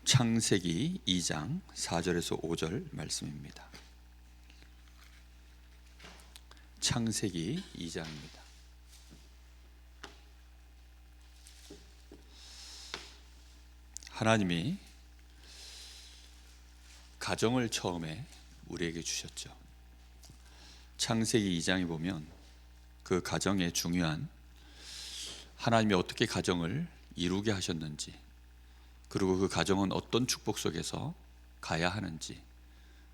창세기 2장 4절에서 5절 말씀입니다. 창세기 2장입니다. 하나님이 가정을 처음에 우리에게 주셨죠. 창세기 2장에 보면 그 가정의 중요한 하나님이 어떻게 가정을 이루게 하셨는지, 그리고 그 가정은 어떤 축복 속에서 가야 하는지,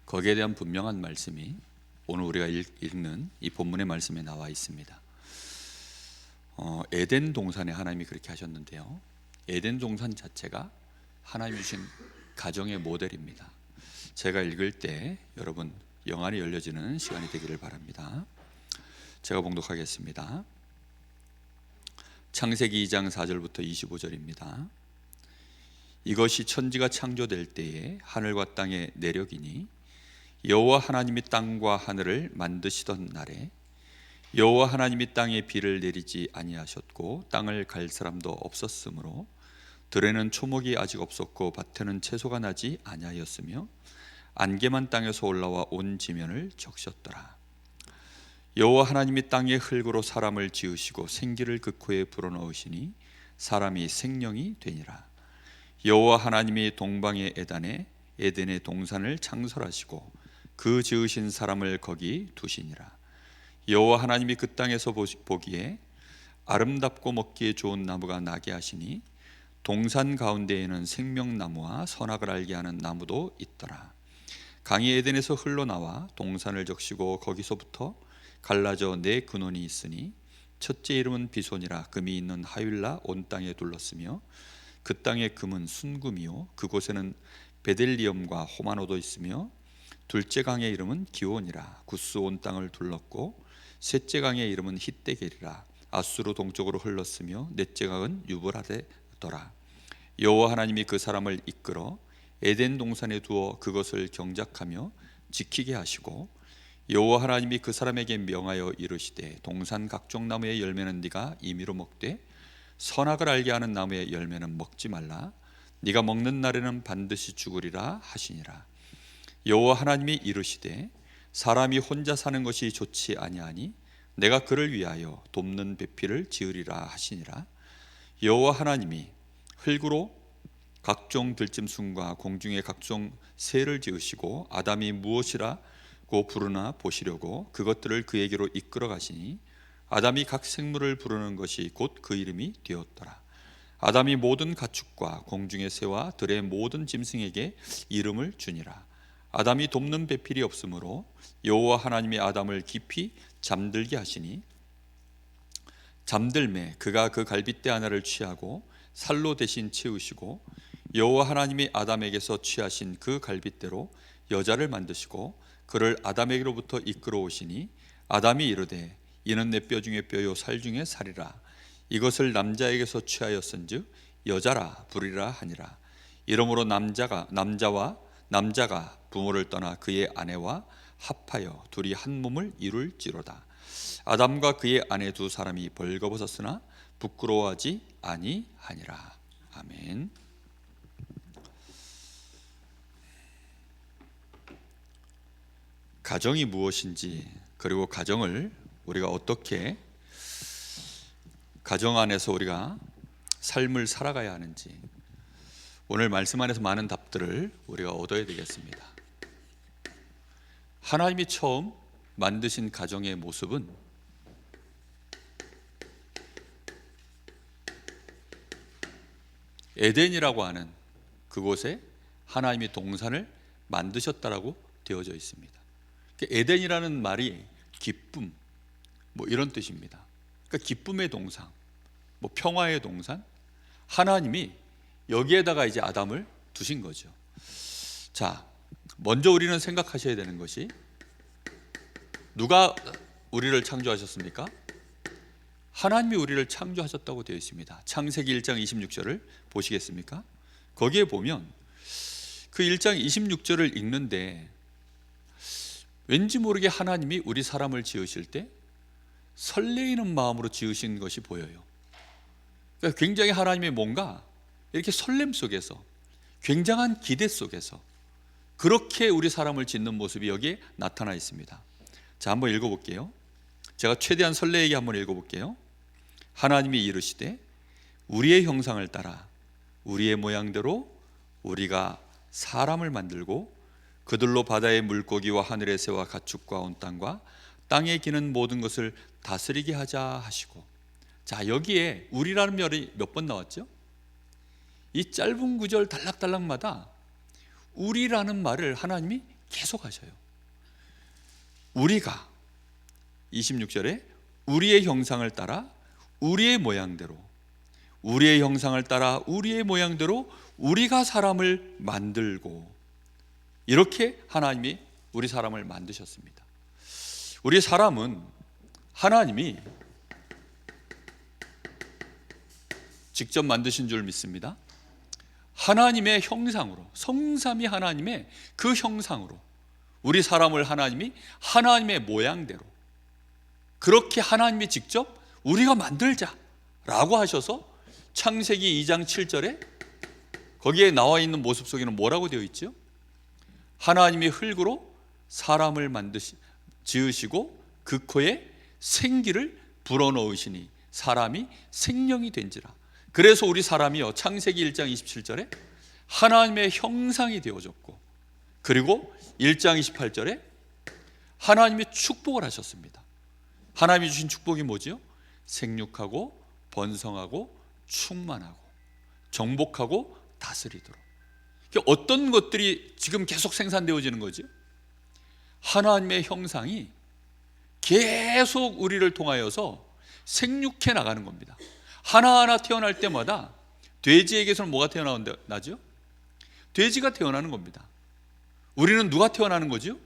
거기에 대한 분명한 말씀이 오늘 우리가 읽는 이 본문의 말씀에 나와 있습니다. 에덴 동산에 하나님이 그렇게 하셨는데요, 에덴 동산 자체가 하나님이 주신 가정의 모델입니다. 제가 읽을 때 여러분 영안이 열려지는 시간이 되기를 바랍니다. 제가 봉독하겠습니다. 창세기 2장 4절부터 25절입니다. 이것이 천지가 창조될 때에 하늘과 땅의 내력이니 여호와 하나님이 땅과 하늘을 만드시던 날에 여호와 하나님이 땅에 비를 내리지 아니하셨고 땅을 갈 사람도 없었으므로 들에는 초목이 아직 없었고 밭에는 채소가 나지 아니하였으며 안개만 땅에서 올라와 온 지면을 적셨더라. 여호와 하나님이 땅의 흙으로 사람을 지으시고 생기를 그 코에 불어넣으시니 사람이 생명이 되니라. 여호와 하나님이 동방의 에덴의 동산을 창설하시고 그 지으신 사람을 거기 두시니라. 여호와 하나님이 그 땅에서 보기에 아름답고 먹기에 좋은 나무가 나게 하시니 동산 가운데에는 생명나무와 선악을 알게 하는 나무도 있더라. 강이 에덴에서 흘러나와 동산을 적시고 거기서부터 갈라져 네 근원이 있으니 첫째 이름은 비손이라. 금이 있는 하윌라 온 땅에 둘렀으며 그 땅의 금은 순금이요 그곳에는 베델리엄과 호마노도 있으며 둘째 강의 이름은 기온이라. 구스 온 땅을 둘렀고 셋째 강의 이름은 히데겔이라. 아수르 동쪽으로 흘렀으며 넷째 강은 유브라데더라. 여호와 하나님이 그 사람을 이끌어 에덴 동산에 두어 그것을 경작하며 지키게 하시고 여호와 하나님이 그 사람에게 명하여 이르시되 동산 각종 나무의 열매는 네가 임의로 먹되 선악을 알게 하는 나무의 열매는 먹지 말라. 네가 먹는 날에는 반드시 죽으리라 하시니라. 여호와 하나님이 이르시되 사람이 혼자 사는 것이 좋지 아니하니 내가 그를 위하여 돕는 배필을 지으리라 하시니라. 여호와 하나님이 흙으로 각종 들짐승과 공중의 각종 새를 지으시고 아담이 무엇이라고 부르나 보시려고 그것들을 그에게로 이끌어 가시니 아담이 각 생물을 부르는 것이 곧 그 이름이 되었더라. 아담이 모든 가축과 공중의 새와 들의 모든 짐승에게 이름을 주니라. 아담이 돕는 배필이 없으므로 여호와 하나님이 아담을 깊이 잠들게 하시니 잠들매 그가 그 갈빗대 하나를 취하고 살로 대신 채우시고 여호와 하나님이 아담에게서 취하신 그 갈빗대로 여자를 만드시고 그를 아담에게로부터 이끌어 오시니 아담이 이르되 이는 내 뼈 중에 뼈요 살 중에 살이라. 이것을 남자에게서 취하였은즉 여자라 부르리라 하니라. 이러므로 남자가 부모를 떠나 그의 아내와 합하여 둘이 한 몸을 이룰지로다. 아담과 그의 아내 두 사람이 벌거벗었으나 부끄러워하지 아니하니라. 아멘. 가정이 무엇인지, 그리고 가정을 우리가 어떻게 가정 안에서 우리가 삶을 살아가야 하는지, 오늘 말씀 안에서 많은 답들을 우리가 얻어야 되겠습니다. 하나님이 처음 만드신 가정의 모습은 에덴이라고 하는 그곳에 하나님이 동산을 만드셨다라고 되어져 있습니다. 에덴이라는 말이 기쁨, 이런 뜻입니다. 그러니까 기쁨의 동산, 평화의 동산, 하나님이 여기에다가 이제 아담을 두신 거죠. 자, 먼저 우리는 생각하셔야 되는 것이, 누가 우리를 창조하셨습니까? 하나님이 우리를 창조하셨다고 되어 있습니다. 창세기 1장 26절을 보시겠습니까? 거기에 보면 그 1장 26절을 읽는데 왠지 모르게 하나님이 우리 사람을 지으실 때 설레이는 마음으로 지으신 것이 보여요. 그러니까 굉장히 하나님의 뭔가 이렇게 설렘 속에서 굉장한 기대 속에서 그렇게 우리 사람을 짓는 모습이 여기에 나타나 있습니다. 자, 한번 읽어볼게요. 제가 최대한 설레게 한번 읽어볼게요. 하나님이 이르시되 우리의 형상을 따라 우리의 모양대로 우리가 사람을 만들고 그들로 바다의 물고기와 하늘의 새와 가축과 온 땅과 땅에 기는 모든 것을 다스리게 하자 하시고. 자, 여기에 우리라는 말이 몇 번 나왔죠? 이 짧은 구절 단락단락마다 우리라는 말을 하나님이 계속 하셔요. 우리가 26절에 우리의 형상을 따라 우리의 모양대로, 우리의 형상을 따라 우리의 모양대로 우리가 사람을 만들고, 이렇게 하나님이 우리 사람을 만드셨습니다. 우리 사람은 하나님이 직접 만드신 줄 믿습니다. 하나님의 형상으로, 성삼위 하나님의 그 형상으로 우리 사람을 하나님이 하나님의 모양대로, 그렇게 하나님이 직접 우리가 만들자라고 하셔서 창세기 2장 7절에 거기에 나와 있는 모습 속에는 뭐라고 되어 있죠? 하나님이 흙으로 사람을 지으시고 그 코에 생기를 불어넣으시니 사람이 생명이 된지라. 그래서 우리 사람이요, 창세기 1장 27절에 하나님의 형상이 되어졌고, 그리고 1장 28절에 하나님이 축복을 하셨습니다. 하나님이 주신 축복이 뭐지요? 생육하고 번성하고 충만하고 정복하고 다스리도록. 어떤 것들이 지금 계속 생산되어지는 거죠? 하나님의 형상이 계속 우리를 통하여서 생육해 나가는 겁니다. 하나하나 태어날 때마다 돼지에게서는 뭐가 태어나죠? 돼지가 태어나는 겁니다. 우리는 누가 태어나는 거죠?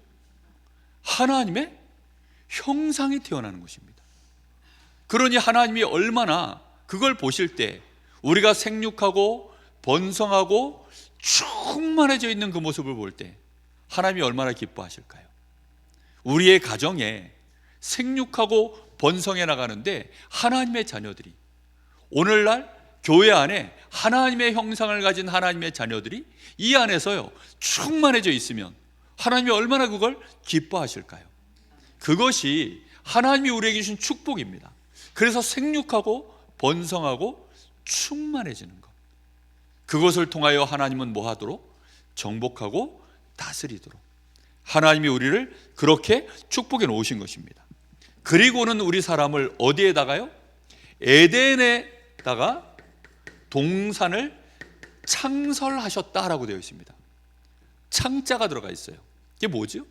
하나님의 형상이 태어나는 것입니다. 그러니 하나님이 얼마나 그걸 보실 때 우리가 생육하고 번성하고 충만해져 있는 그 모습을 볼 때 하나님이 얼마나 기뻐하실까요? 우리의 가정에 생육하고 번성해 나가는데 하나님의 자녀들이, 오늘날 교회 안에 하나님의 형상을 가진 하나님의 자녀들이 이 안에서요 충만해져 있으면 하나님이 얼마나 그걸 기뻐하실까요? 그것이 하나님이 우리에게 주신 축복입니다. 그래서 생육하고 번성하고 충만해지는 것, 그것을 통하여 하나님은 뭐 하도록? 정복하고 다스리도록 하나님이 우리를 그렇게 축복해 놓으신 것입니다. 그리고는 우리 사람을 어디에다가요? 에덴에다가 동산을 창설하셨다라고 되어 있습니다. 창자가 들어가 있어요. 이게 뭐죠?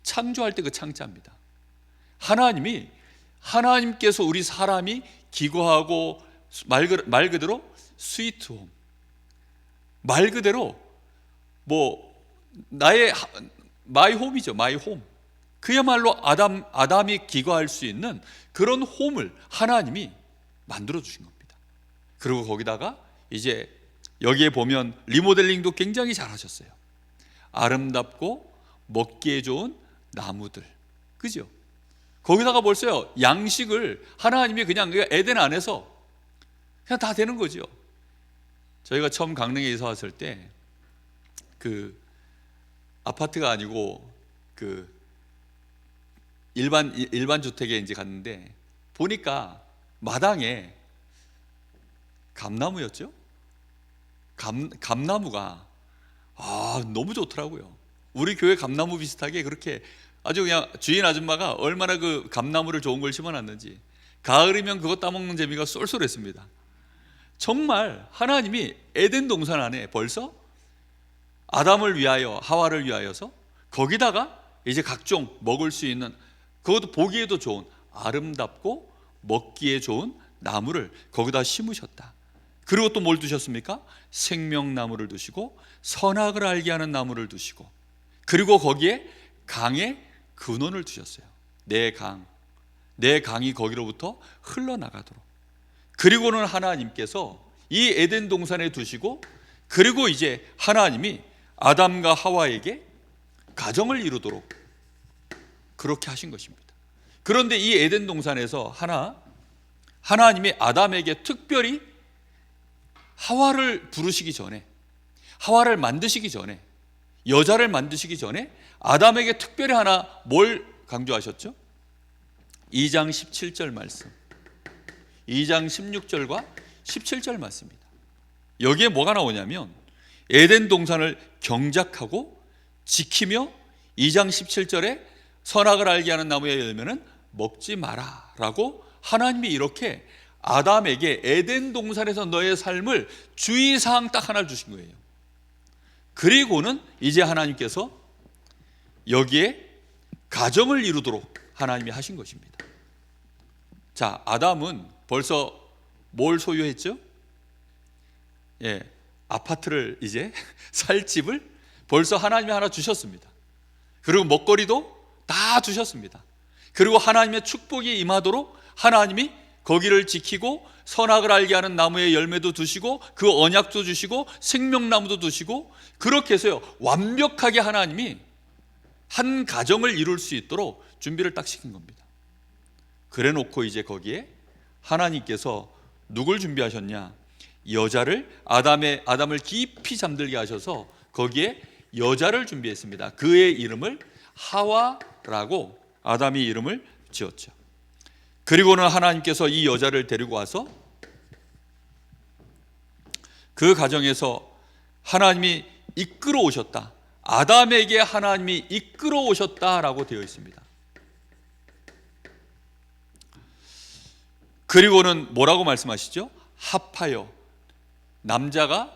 창조할 때 그 창자입니다. 하나님께서 우리 사람이 기거하고 말 그대로 스위트홈, 말 그대로 나의 마이 홈이죠. 마이 홈. 그야말로 아담이 기거할 수 있는 그런 홈을 하나님이 만들어 주신 겁니다. 그리고 거기다가 이제 여기에 보면 리모델링도 굉장히 잘 하셨어요. 아름답고 먹기에 좋은 나무들, 그죠? 거기다가 벌써요 양식을 하나님이 그냥 에덴 안에서 그냥 다 되는 거죠. 저희가 처음 강릉에 이사 왔을 때 그 아파트가 아니고 그 일반 주택에 이제 갔는데 보니까 마당에 감나무였죠. 감나무가 너무 좋더라고요. 우리 교회 감나무 비슷하게 그렇게 아주 그냥 주인 아줌마가 얼마나 그 감나무를 좋은 걸 심어놨는지 가을이면 그거 따먹는 재미가 쏠쏠했습니다. 정말 하나님이 에덴 동산 안에 벌써 아담을 위하여 하와를 위하여서 거기다가 이제 각종 먹을 수 있는, 그것도 보기에도 좋은 아름답고 먹기에 좋은 나무를 거기다 심으셨다. 그리고 또 뭘 두셨습니까? 생명나무를 두시고 선악을 알게 하는 나무를 두시고, 그리고 거기에 강의 근원을 두셨어요. 내 강이 거기로부터 흘러나가도록. 그리고는 하나님께서 이 에덴 동산에 두시고, 그리고 이제 하나님이 아담과 하와에게 가정을 이루도록 그렇게 하신 것입니다. 그런데 이 에덴 동산에서 하나님이 아담에게 특별히 하와를 부르시기 전에 하와를 만드시기 전에, 여자를 만드시기 전에 아담에게 특별히 하나 뭘 강조하셨죠? 2장 17절 말씀, 2장 16절과 17절 말씀입니다. 여기에 뭐가 나오냐면 에덴 동산을 경작하고 지키며 2장 17절에 선악을 알게 하는 나무의 열매는 먹지 마라 라고 하나님이 이렇게 아담에게 에덴 동산에서 너의 삶을 주의사항 딱 하나 주신 거예요. 그리고는 이제 하나님께서 여기에 가정을 이루도록 하나님이 하신 것입니다. 자, 아담은 벌써 뭘 소유했죠? 아파트를 이제 살 집을 벌써 하나님이 하나 주셨습니다. 그리고 먹거리도 다 주셨습니다. 그리고 하나님의 축복이 임하도록 하나님이 거기를 지키고 선악을 알게 하는 나무의 열매도 두시고 그 언약도 주시고 생명나무도 두시고, 그렇게 해서요 완벽하게 하나님이 한 가정을 이룰 수 있도록 준비를 딱 시킨 겁니다. 그래 놓고 이제 거기에 하나님께서 누굴 준비하셨냐? 여자를, 아담을 깊이 잠들게 하셔서 거기에 여자를 준비했습니다. 그의 이름을 하와라고 아담이 이름을 지었죠. 그리고는 하나님께서 이 여자를 데리고 와서 그 가정에서 하나님이 이끌어 오셨다, 아담에게 하나님이 이끌어 오셨다라고 되어 있습니다. 그리고는 뭐라고 말씀하시죠? 합하여, 남자가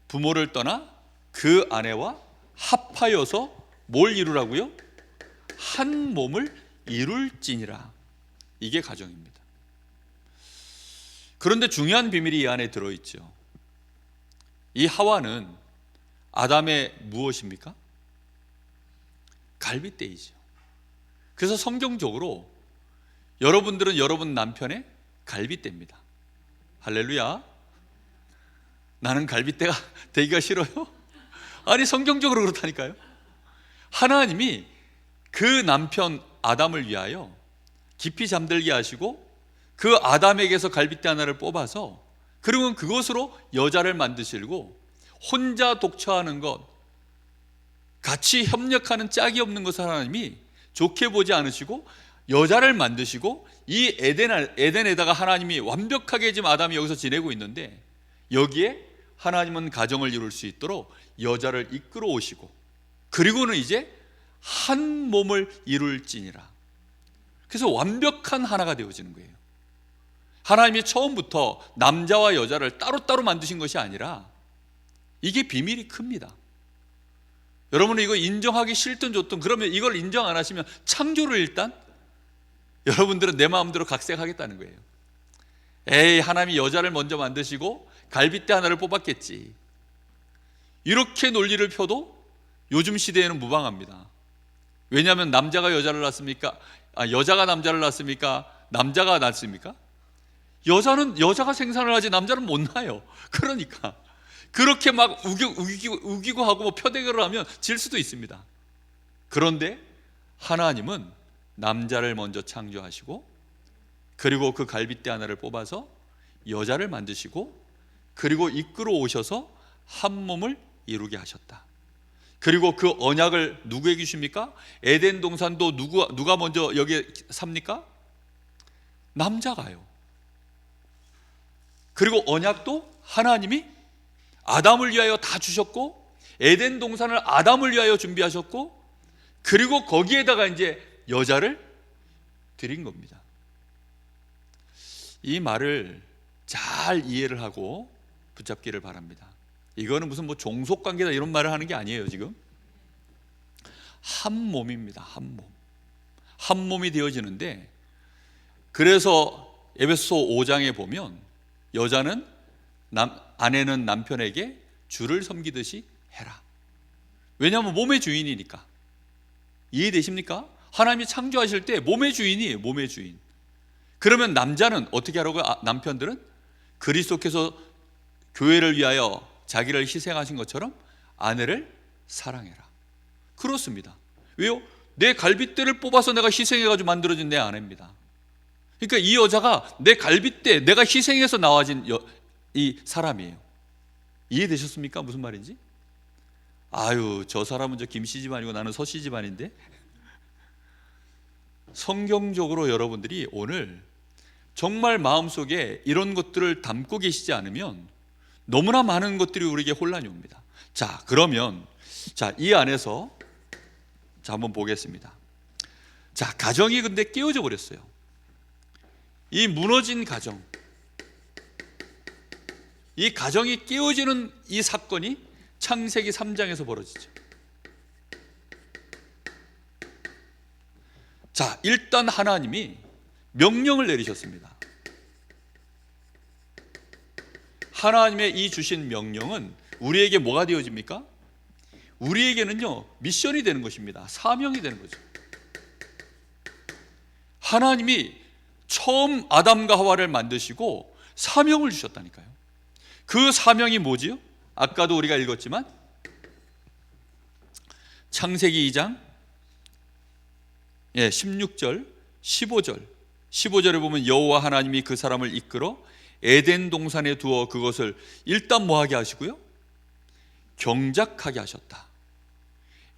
부모를 떠나 그 아내와 합하여서 뭘 이루라고요? 한 몸을 이룰지니라. 이게 가정입니다. 그런데 중요한 비밀이 이 안에 들어있죠. 이 하와는 아담의 무엇입니까? 갈빗대이죠. 그래서 성경적으로 여러분들은 여러분 남편의 갈빗대입니다. 할렐루야. 나는 갈빗대가 되기가 싫어요? 아니, 성경적으로 그렇다니까요. 하나님이 그 남편 아담을 위하여 깊이 잠들게 하시고 그 아담에게서 갈빗대 하나를 뽑아서, 그리고 그것으로 여자를 만드시고, 혼자 독처하는 것, 같이 협력하는 짝이 없는 것을 하나님이 좋게 보지 않으시고 여자를 만드시고, 이 에덴에다가 하나님이 완벽하게 지금 아담이 여기서 지내고 있는데, 여기에 하나님은 가정을 이룰 수 있도록 여자를 이끌어 오시고, 그리고는 이제 한 몸을 이룰지니라. 그래서 완벽한 하나가 되어지는 거예요. 하나님이 처음부터 남자와 여자를 따로따로 만드신 것이 아니라, 이게 비밀이 큽니다. 여러분은 이거 인정하기 싫든 좋든, 그러면 이걸 인정 안 하시면 창조를 일단 여러분들은 내 마음대로 각색하겠다는 거예요. 에이, 하나님이 여자를 먼저 만드시고 갈빗대 하나를 뽑았겠지, 이렇게 논리를 펴도 요즘 시대에는 무방합니다. 왜냐하면 남자가 여자를 낳습니까? 여자가 남자를 낳습니까? 남자가 낳습니까? 여자는 여자가 생산을 하지 남자는 못 낳아요. 그러니까 그렇게 막 우기고 하고 뭐 표대결을 하면 질 수도 있습니다. 그런데 하나님은 남자를 먼저 창조하시고, 그리고 그 갈빗대 하나를 뽑아서 여자를 만드시고, 그리고 이끌어 오셔서 한 몸을 이루게 하셨다. 그리고 그 언약을 누구에게 주십니까? 에덴 동산도 누가 먼저 여기에 삽니까? 남자가요. 그리고 언약도 하나님이 아담을 위하여 다 주셨고, 에덴 동산을 아담을 위하여 준비하셨고, 그리고 거기에다가 이제 여자를 드린 겁니다. 이 말을 잘 이해를 하고 붙잡기를 바랍니다. 이거는 무슨 뭐 종속관계다 이런 말을 하는 게 아니에요. 지금 한 몸입니다. 한 몸이 되어지는데, 그래서 에베소 5장에 보면 여자는 아내는 남편에게 주를 섬기듯이 해라. 왜냐하면 몸의 주인이니까. 이해되십니까? 하나님이 창조하실 때 몸의 주인이에요. 몸의 주인. 그러면 남자는 어떻게 하라고요? 남편들은 그리스도께서 교회를 위하여 자기를 희생하신 것처럼 아내를 사랑해라. 그렇습니다. 왜요? 내 갈빗대를 뽑아서 내가 희생해가지고 만들어진 내 아내입니다. 그러니까 이 여자가 내 갈빗대, 내가 희생해서 나와진 이 사람이에요. 이해되셨습니까? 무슨 말인지? 아유, 저 사람은 저 김씨 집안이고 나는 서씨 집안인데. 성경적으로 여러분들이 오늘 정말 마음속에 이런 것들을 담고 계시지 않으면 너무나 많은 것들이 우리에게 혼란이 옵니다. 자, 그러면 이 안에서 한번 보겠습니다. 자, 가정이 근데 깨어져 버렸어요. 이 무너진 가정, 이 가정이 깨어지는 이 사건이 창세기 3장에서 벌어지죠. 자, 일단 하나님이 명령을 내리셨습니다. 하나님의 이 주신 명령은 우리에게 뭐가 되어집니까? 우리에게는요, 미션이 되는 것입니다. 사명이 되는 거죠. 하나님이 처음 아담과 하와를 만드시고 사명을 주셨다니까요. 그 사명이 뭐지요? 아까도 우리가 읽었지만 창세기 2장 16절 15절에 보면 여호와 하나님이 그 사람을 이끌어 에덴 동산에 두어 그것을 일단 뭐하게 하시고요? 경작하게 하셨다.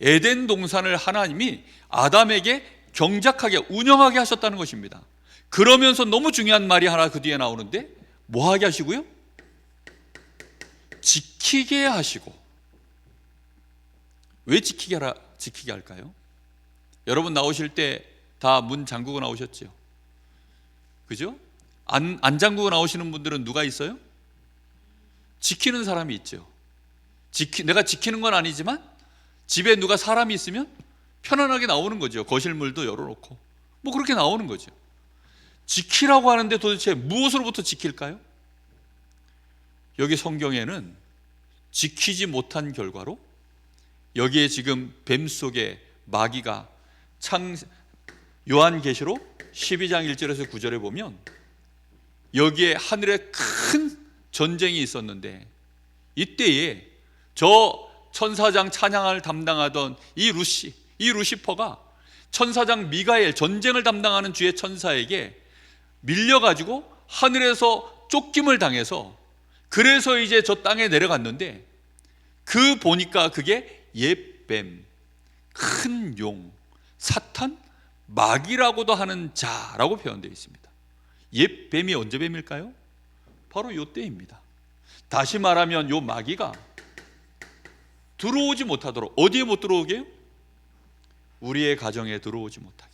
에덴 동산을 하나님이 아담에게 경작하게, 운영하게 하셨다는 것입니다. 그러면서 너무 중요한 말이 하나 그 뒤에 나오는데 뭐하게 하시고요? 지키게 하시고. 왜 지키게 할까요? 여러분 나오실 때 다 문 잠그고 나오셨죠? 그죠? 안 잠그고 나오시는 분들은 누가 있어요? 지키는 사람이 있죠. 내가 지키는 건 아니지만 집에 누가 사람이 있으면 편안하게 나오는 거죠. 거실 문도 열어놓고 뭐 그렇게 나오는 거죠. 지키라고 하는데 도대체 무엇으로부터 지킬까요? 여기 성경에는 지키지 못한 결과로 여기에 지금 뱀 속에 마귀가 요한계시록 12장 1절에서 9절에 보면 여기에 하늘에 큰 전쟁이 있었는데 이때에 저 천사장 찬양을 담당하던 이 루시퍼가 천사장 미가엘, 전쟁을 담당하는 주의 천사에게 밀려가지고 하늘에서 쫓김을 당해서 그래서 이제 저 땅에 내려갔는데 그 보니까 그게 옛뱀, 큰 용, 사탄, 마귀라고도 하는 자라고 표현되어 있습니다. 옛뱀이 언제 뱀일까요? 바로 요때입니다. 다시 말하면 요 마귀가 들어오지 못하도록, 어디에 못 들어오게요? 우리의 가정에 들어오지 못하게,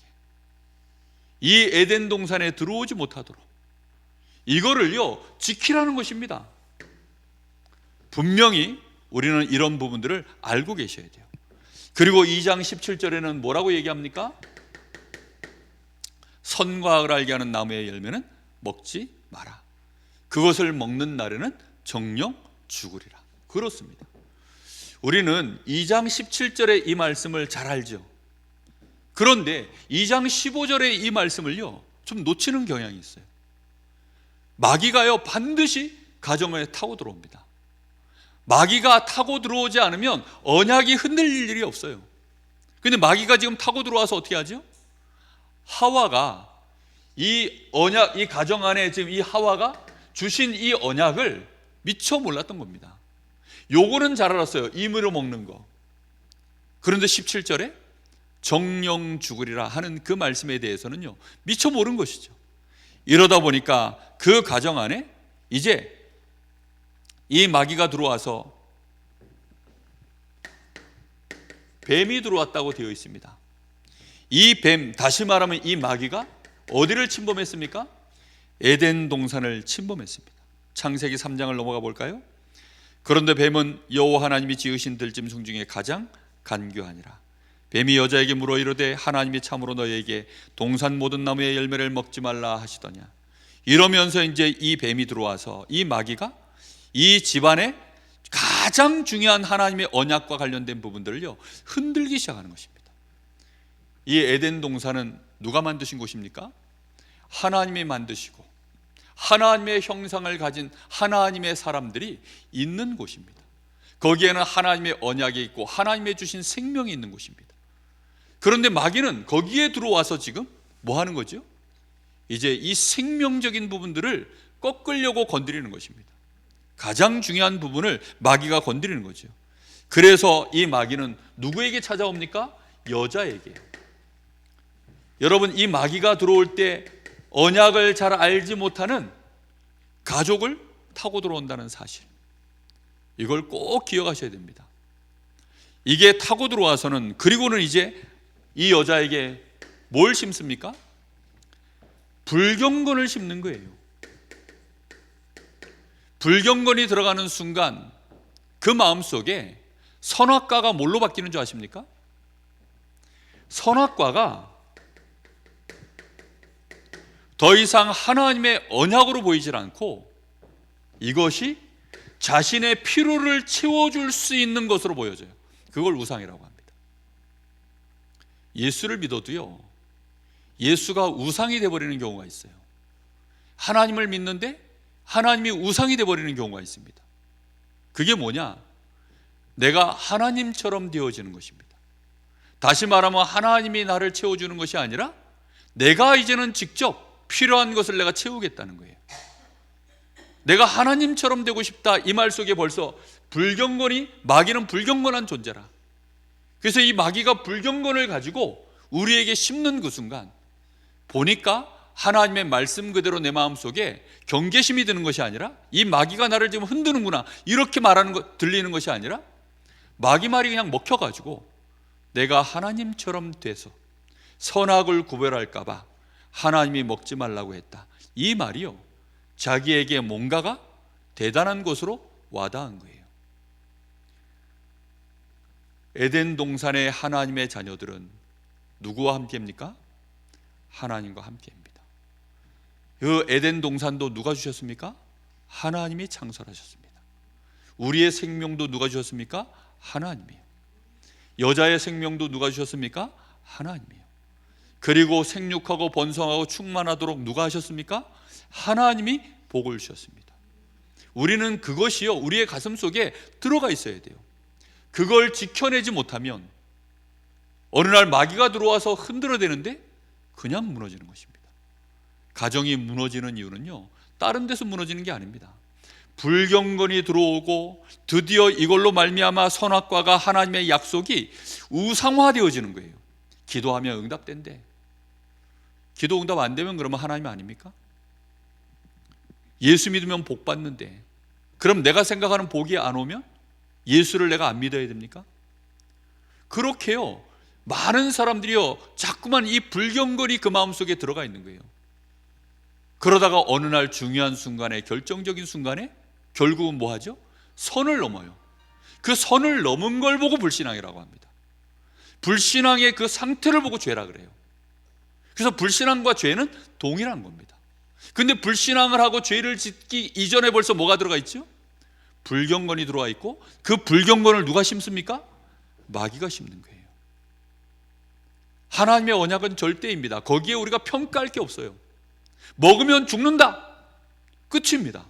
이 에덴 동산에 들어오지 못하도록 이거를요 지키라는 것입니다. 분명히 우리는 이런 부분들을 알고 계셔야 돼요. 그리고 2장 17절에는 뭐라고 얘기합니까? 선과 악을 알게 하는 나무의 열매는 먹지 마라. 그것을 먹는 날에는 정령 죽으리라. 그렇습니다. 우리는 2장 17절의 이 말씀을 잘 알죠. 그런데 2장 15절의 이 말씀을요 좀 놓치는 경향이 있어요. 마귀가요 반드시 가정에 타고 들어옵니다. 마귀가 타고 들어오지 않으면 언약이 흔들릴 일이 없어요. 근데 마귀가 지금 타고 들어와서 어떻게 하죠? 하와가 이 언약, 이 가정 안에 지금 이 하와가 주신 이 언약을 미처 몰랐던 겁니다. 요거는 잘 알았어요. 임의로 먹는 거. 그런데 17절에 정령 죽으리라 하는 그 말씀에 대해서는요 미처 모른 것이죠. 이러다 보니까 그 가정 안에 이제 이 마귀가 들어와서 뱀이 들어왔다고 되어 있습니다. 이 뱀, 다시 말하면 이 마귀가 어디를 침범했습니까? 에덴 동산을 침범했습니다. 창세기 3장을 넘어가 볼까요? 그런데 뱀은 여호와 하나님이 지으신 들짐승 중에 가장 간교하니라. 뱀이 여자에게 물어 이르되 하나님이 참으로 너희에게 동산 모든 나무의 열매를 먹지 말라 하시더냐. 이러면서 이제 이 뱀이 들어와서 이 마귀가 이 집안의 가장 중요한 하나님의 언약과 관련된 부분들을요 흔들기 시작하는 것입니다. 이 에덴 동산은 누가 만드신 곳입니까? 하나님이 만드시고 하나님의 형상을 가진 하나님의 사람들이 있는 곳입니다. 거기에는 하나님의 언약이 있고 하나님의 주신 생명이 있는 곳입니다. 그런데 마귀는 거기에 들어와서 지금 뭐 하는 거죠? 이제 이 생명적인 부분들을 꺾으려고 건드리는 것입니다. 가장 중요한 부분을 마귀가 건드리는 거죠. 그래서 이 마귀는 누구에게 찾아옵니까? 여자에게. 여러분, 이 마귀가 들어올 때 언약을 잘 알지 못하는 가족을 타고 들어온다는 사실, 이걸 꼭 기억하셔야 됩니다. 이게 타고 들어와서는, 그리고는 이제 이 여자에게 뭘 심습니까? 불경건을 심는 거예요. 불경건이 들어가는 순간 그 마음속에 선악과가 뭘로 바뀌는 줄 아십니까? 선악과가 더 이상 하나님의 언약으로 보이질 않고 이것이 자신의 필요를 채워줄 수 있는 것으로 보여져요. 그걸 우상이라고 합니다. 예수를 믿어도요, 예수가 우상이 되어버리는 경우가 있어요. 하나님을 믿는데 하나님이 우상이 되어버리는 경우가 있습니다. 그게 뭐냐? 내가 하나님처럼 되어지는 것입니다. 다시 말하면 하나님이 나를 채워주는 것이 아니라 내가 이제는 직접 필요한 것을 내가 채우겠다는 거예요. 내가 하나님처럼 되고 싶다, 이 말 속에 벌써 불경건이, 마귀는 불경건한 존재라. 그래서 이 마귀가 불경건을 가지고 우리에게 심는 그 순간 보니까 하나님의 말씀 그대로 내 마음속에 경계심이 드는 것이 아니라, 이 마귀가 나를 지금 흔드는구나 이렇게 말하는 것, 들리는 것이 아니라 마귀 말이 그냥 먹혀가지고 내가 하나님처럼 돼서 선악을 구별할까 봐 하나님이 먹지 말라고 했다, 이 말이요, 자기에게 뭔가가 대단한 것으로 와닿은 거예요. 에덴 동산의 하나님의 자녀들은 누구와 함께입니까? 하나님과 함께입니다. 그 에덴 동산도 누가 주셨습니까? 하나님이 창설하셨습니다. 우리의 생명도 누가 주셨습니까? 하나님이요. 여자의 생명도 누가 주셨습니까? 하나님이요. 그리고 생육하고 번성하고 충만하도록 누가 하셨습니까? 하나님이 복을 주셨습니다. 우리는 그것이요, 우리의 가슴 속에 들어가 있어야 돼요. 그걸 지켜내지 못하면 어느 날 마귀가 들어와서 흔들어대는데 그냥 무너지는 것입니다. 가정이 무너지는 이유는요, 다른 데서 무너지는 게 아닙니다. 불경건이 들어오고 드디어 이걸로 말미암아 선악과가 하나님의 약속이 우상화되어지는 거예요. 기도하면 응답된대. 기도 응답 안 되면 그러면 하나님 아닙니까? 예수 믿으면 복 받는데, 그럼 내가 생각하는 복이 안 오면 예수를 내가 안 믿어야 됩니까? 그렇게요, 많은 사람들이요, 자꾸만 이 불경건이 그 마음속에 들어가 있는 거예요. 그러다가 어느 날 중요한 순간에, 결정적인 순간에 결국은 뭐 하죠? 선을 넘어요. 그 선을 넘은 걸 보고 불신앙이라고 합니다. 불신앙의 그 상태를 보고 죄라 그래요. 그래서 불신앙과 죄는 동일한 겁니다. 근데 불신앙을 하고 죄를 짓기 이전에 벌써 뭐가 들어가 있죠? 불경건이 들어와 있고, 그 불경건을 누가 심습니까? 마귀가 심는 거예요. 하나님의 언약은 절대입니다. 거기에 우리가 평가할 게 없어요. 먹으면 죽는다, 끝입니다.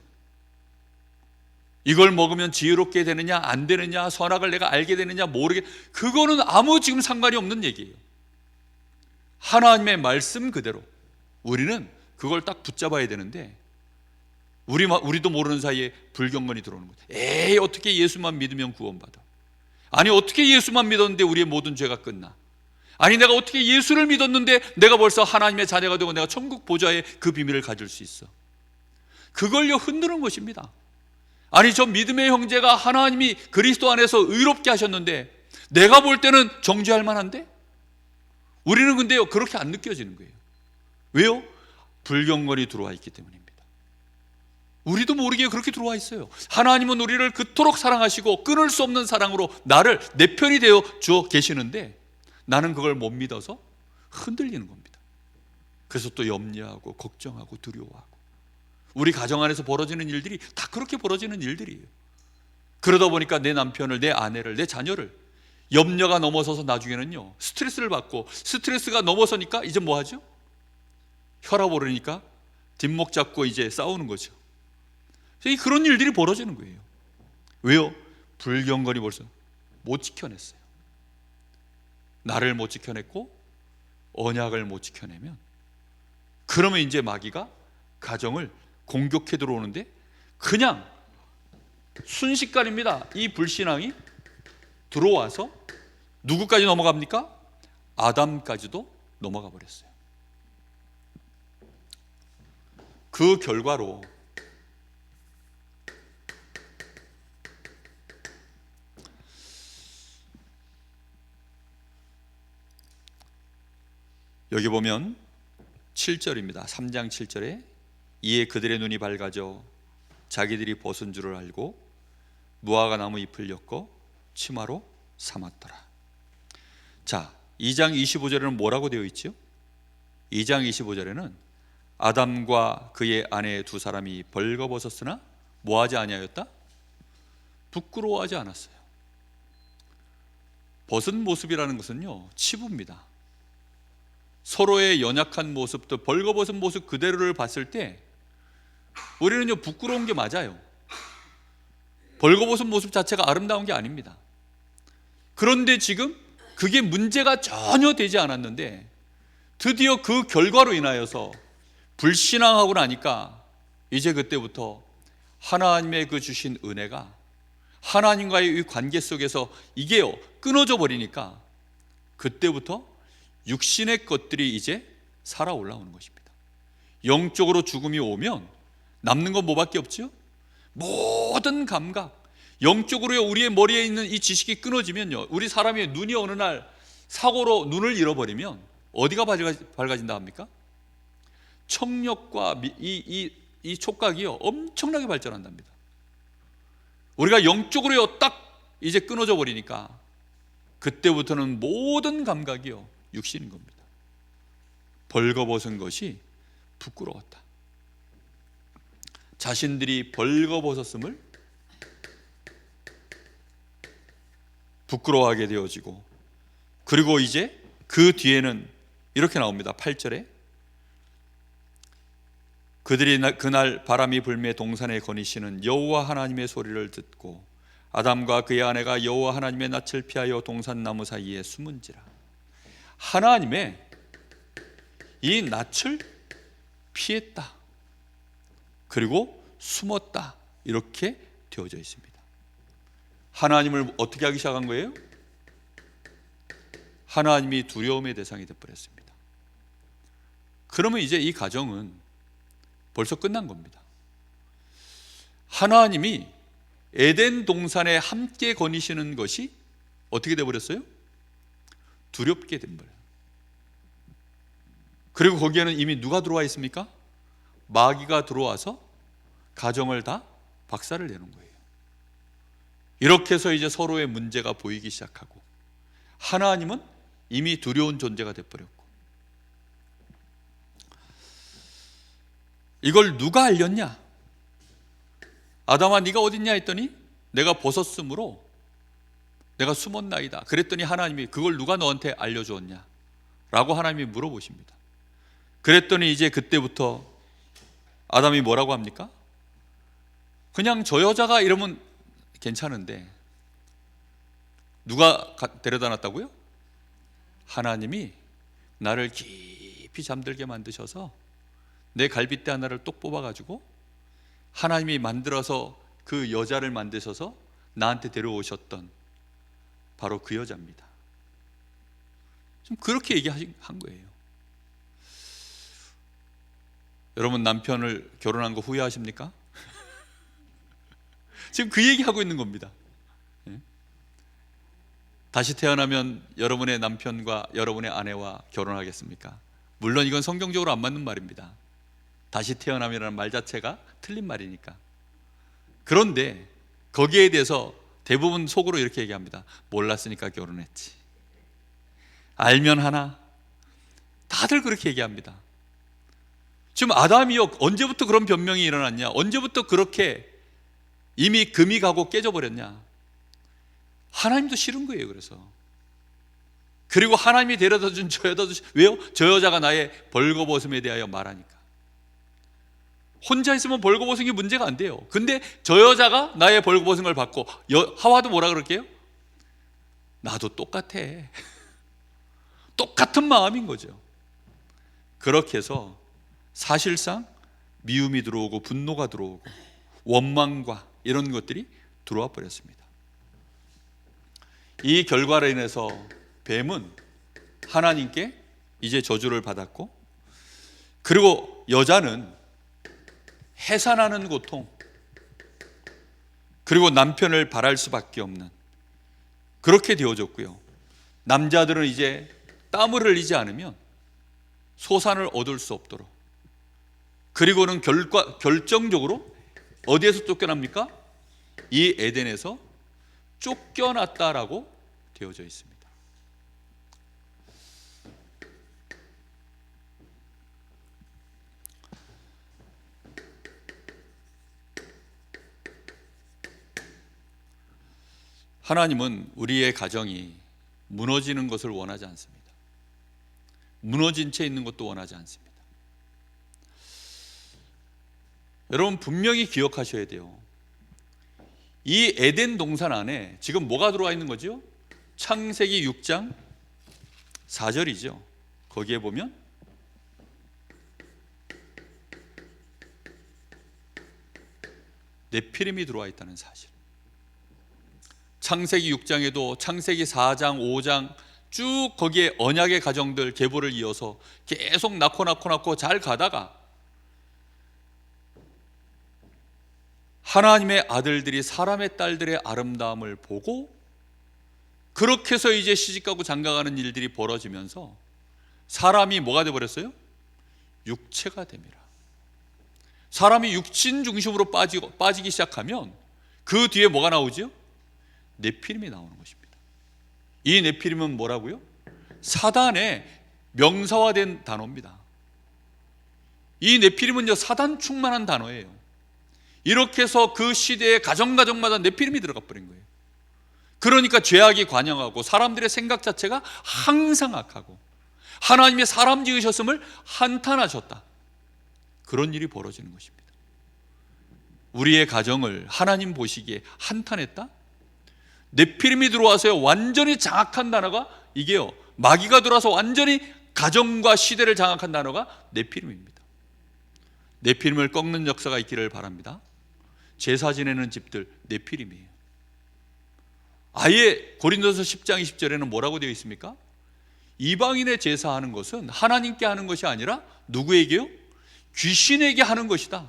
이걸 먹으면 지혜롭게 되느냐 안 되느냐, 선악을 내가 알게 되느냐 모르게, 그거는 아무 지금 상관이 없는 얘기예요. 하나님의 말씀 그대로 우리는 그걸 딱 붙잡아야 되는데, 우리도 모르는 사이에 불경건이 들어오는 거죠. 에이, 어떻게 예수만 믿으면 구원받아? 아니, 어떻게 예수만 믿었는데 우리의 모든 죄가 끝나? 아니, 내가 어떻게 예수를 믿었는데 내가 벌써 하나님의 자녀가 되고 내가 천국 보좌의 그 비밀을 가질 수 있어? 그걸요, 흔드는 것입니다. 아니, 저 믿음의 형제가 하나님이 그리스도 안에서 의롭게 하셨는데 내가 볼 때는 정죄할 만한데? 우리는 근데요, 그렇게 안 느껴지는 거예요. 왜요? 불경건이 들어와 있기 때문입니다. 우리도 모르게 그렇게 들어와 있어요. 하나님은 우리를 그토록 사랑하시고 끊을 수 없는 사랑으로 나를 내 편이 되어 주어 계시는데 나는 그걸 못 믿어서 흔들리는 겁니다. 그래서 또 염려하고 걱정하고 두려워하고, 우리 가정 안에서 벌어지는 일들이 다 그렇게 벌어지는 일들이에요. 그러다 보니까 내 남편을, 내 아내를, 내 자녀를 염려가 넘어서서 나중에는요, 스트레스를 받고, 스트레스가 넘어서니까 이제 뭐 하죠? 혈압 오르니까 뒷목 잡고 이제 싸우는 거죠. 그런 일들이 벌어지는 거예요. 왜요? 불경건이 벌써 못 지켜냈어요. 나를 못 지켜냈고 언약을 못 지켜내면, 그러면 이제 마귀가 가정을 공격해 들어오는데 그냥 순식간입니다. 이 불신앙이 들어와서 누구까지 넘어갑니까? 아담까지도 넘어가 버렸어요. 그 결과로 여기 보면 7절입니다. 3장 7절에 이에 그들의 눈이 밝아져 자기들이 벗은 줄을 알고 무화과 나무 잎을 엮어 치마로 삼았더라. 자, 2장 25절에는 뭐라고 되어 있죠? 2장 25절에는 아담과 그의 아내 두 사람이 벌거벗었으나 뭐하지 아니하였다? 부끄러워하지 않았어요. 벗은 모습이라는 것은요, 치부입니다. 서로의 연약한 모습도 벌거벗은 모습 그대로를 봤을 때 우리는요, 부끄러운 게 맞아요. 벌거벗은 모습 자체가 아름다운 게 아닙니다. 그런데 지금 그게 문제가 전혀 되지 않았는데 드디어 그 결과로 인하여서 불신앙하고 나니까 이제 그때부터 하나님의 그 주신 은혜가 하나님과의 이 관계 속에서 이게요, 끊어져 버리니까 그때부터 육신의 것들이 이제 살아 올라오는 것입니다. 영적으로 죽음이 오면 남는 건 뭐밖에 없죠? 모든 감각, 영적으로 우리의 머리에 있는 이 지식이 끊어지면요, 우리 사람의 눈이 어느 날 사고로 눈을 잃어버리면 어디가 밝아진다 합니까? 청력과 이 촉각이요, 엄청나게 발전한답니다. 우리가 영적으로 딱 이제 끊어져 버리니까 그때부터는 모든 감각이요, 육신인 겁니다. 벌거벗은 것이 부끄러웠다. 자신들이 벌거벗었음을 부끄러워하게 되어지고, 그리고 이제 그 뒤에는 이렇게 나옵니다. 8절에 그들이 그날 바람이 불매 동산에 거니시는 여호와 하나님의 소리를 듣고 아담과 그의 아내가 여호와 하나님의 낯을 피하여 동산 나무 사이에 숨은지라. 하나님의 이 낯을 피했다, 그리고 숨었다, 이렇게 되어져 있습니다. 하나님을 어떻게 하기 시작한 거예요? 하나님이 두려움의 대상이 되어버렸습니다. 그러면 이제 이 가정은 벌써 끝난 겁니다. 하나님이 에덴 동산에 함께 거니시는 것이 어떻게 되어버렸어요? 두렵게 된 거예요. 그리고 거기에는 이미 누가 들어와 있습니까? 마귀가 들어와서 가정을 다 박살을 내는 거예요. 이렇게 해서 이제 서로의 문제가 보이기 시작하고, 하나님은 이미 두려운 존재가 되어버렸고, 이걸 누가 알렸냐? 아담아 네가 어딨냐 했더니 내가 벗었으므로 내가 숨었나이다. 그랬더니 하나님이 그걸 누가 너한테 알려주었냐? 라고 하나님이 물어보십니다. 그랬더니 이제 그때부터 아담이 뭐라고 합니까? 그냥 저 여자가 이러면 괜찮은데 누가 데려다 놨다고요? 하나님이 나를 깊이 잠들게 만드셔서 내 갈빗대 하나를 똑 뽑아가지고 하나님이 만들어서 그 여자를 만드셔서 나한테 데려오셨던 바로 그 여자입니다. 좀 그렇게 얘기한 거예요. 여러분 남편을 결혼한 거 후회하십니까? 지금 그 얘기하고 있는 겁니다. 다시 태어나면 여러분의 남편과 여러분의 아내와 결혼하겠습니까? 물론 이건 성경적으로 안 맞는 말입니다. 다시 태어남이라는 말 자체가 틀린 말이니까. 그런데 거기에 대해서 대부분 속으로 이렇게 얘기합니다. 몰랐으니까 결혼했지. 알면 하나. 다들 그렇게 얘기합니다. 지금 아담이요, 언제부터 그런 변명이 일어났냐? 언제부터 그렇게 이미 금이 가고 깨져버렸냐? 하나님도 싫은 거예요. 그래서 그리고 하나님이 데려다 준 저 여자도, 왜요? 저 여자가 나의 벌거벗음에 대하여 말하니까. 혼자 있으면 벌거벗은 게 문제가 안 돼요. 근데 저 여자가 나의 벌거벗음을 받고, 하와도 뭐라 그럴게요? 나도 똑같아. 똑같은 마음인 거죠. 그렇게 해서 사실상 미움이 들어오고 분노가 들어오고 원망과 이런 것들이 들어와 버렸습니다. 이 결과로 인해서 뱀은 하나님께 이제 저주를 받았고, 그리고 여자는 해산하는 고통, 그리고 남편을 바랄 수밖에 없는 그렇게 되어졌고요. 남자들은 이제 땀을 흘리지 않으면 소산을 얻을 수 없도록, 그리고는 결정적으로 어디에서 쫓겨납니까? 이 에덴에서 쫓겨났다라고 되어져 있습니다. 하나님은 우리의 가정이 무너지는 것을 원하지 않습니다. 무너진 채 있는 것도 원하지 않습니다. 여러분 분명히 기억하셔야 돼요. 이 에덴 동산 안에 지금 뭐가 들어와 있는 거죠? 창세기 6장 4절이죠. 거기에 보면 네피림이 들어와 있다는 사실. 창세기 6장에도 창세기 4장, 5장 쭉 거기에 언약의 가정들 계보를 이어서 계속 낳고 잘 가다가 하나님의 아들들이 사람의 딸들의 아름다움을 보고 그렇게 해서 이제 시집가고 장가가는 일들이 벌어지면서 사람이 뭐가 되어버렸어요? 육체가 됩니다. 사람이 육신 중심으로 빠지기 시작하면 그 뒤에 뭐가 나오죠? 네피림이 나오는 것입니다. 이 네피림은 뭐라고요? 사단의 명사화된 단어입니다. 이 네피림은요 사단 충만한 단어예요. 이렇게 해서 그 시대의 가정마다 네피림이 들어가 버린 거예요. 그러니까 죄악이 관영하고 사람들의 생각 자체가 항상 악하고 하나님의 사람 지으셨음을 한탄하셨다. 그런 일이 벌어지는 것입니다. 우리의 가정을 하나님 보시기에 한탄했다? 네피림이 들어와서요 완전히 장악한 단어가 이게요, 마귀가 들어와서 완전히 가정과 시대를 장악한 단어가 네피림입니다. 네피림을 꺾는 역사가 있기를 바랍니다. 제사 지내는 집들 네피림이에요. 아예 고린도서 10장 20절에는 뭐라고 되어 있습니까? 이방인의 제사하는 것은 하나님께 하는 것이 아니라 누구에게요? 귀신에게 하는 것이다.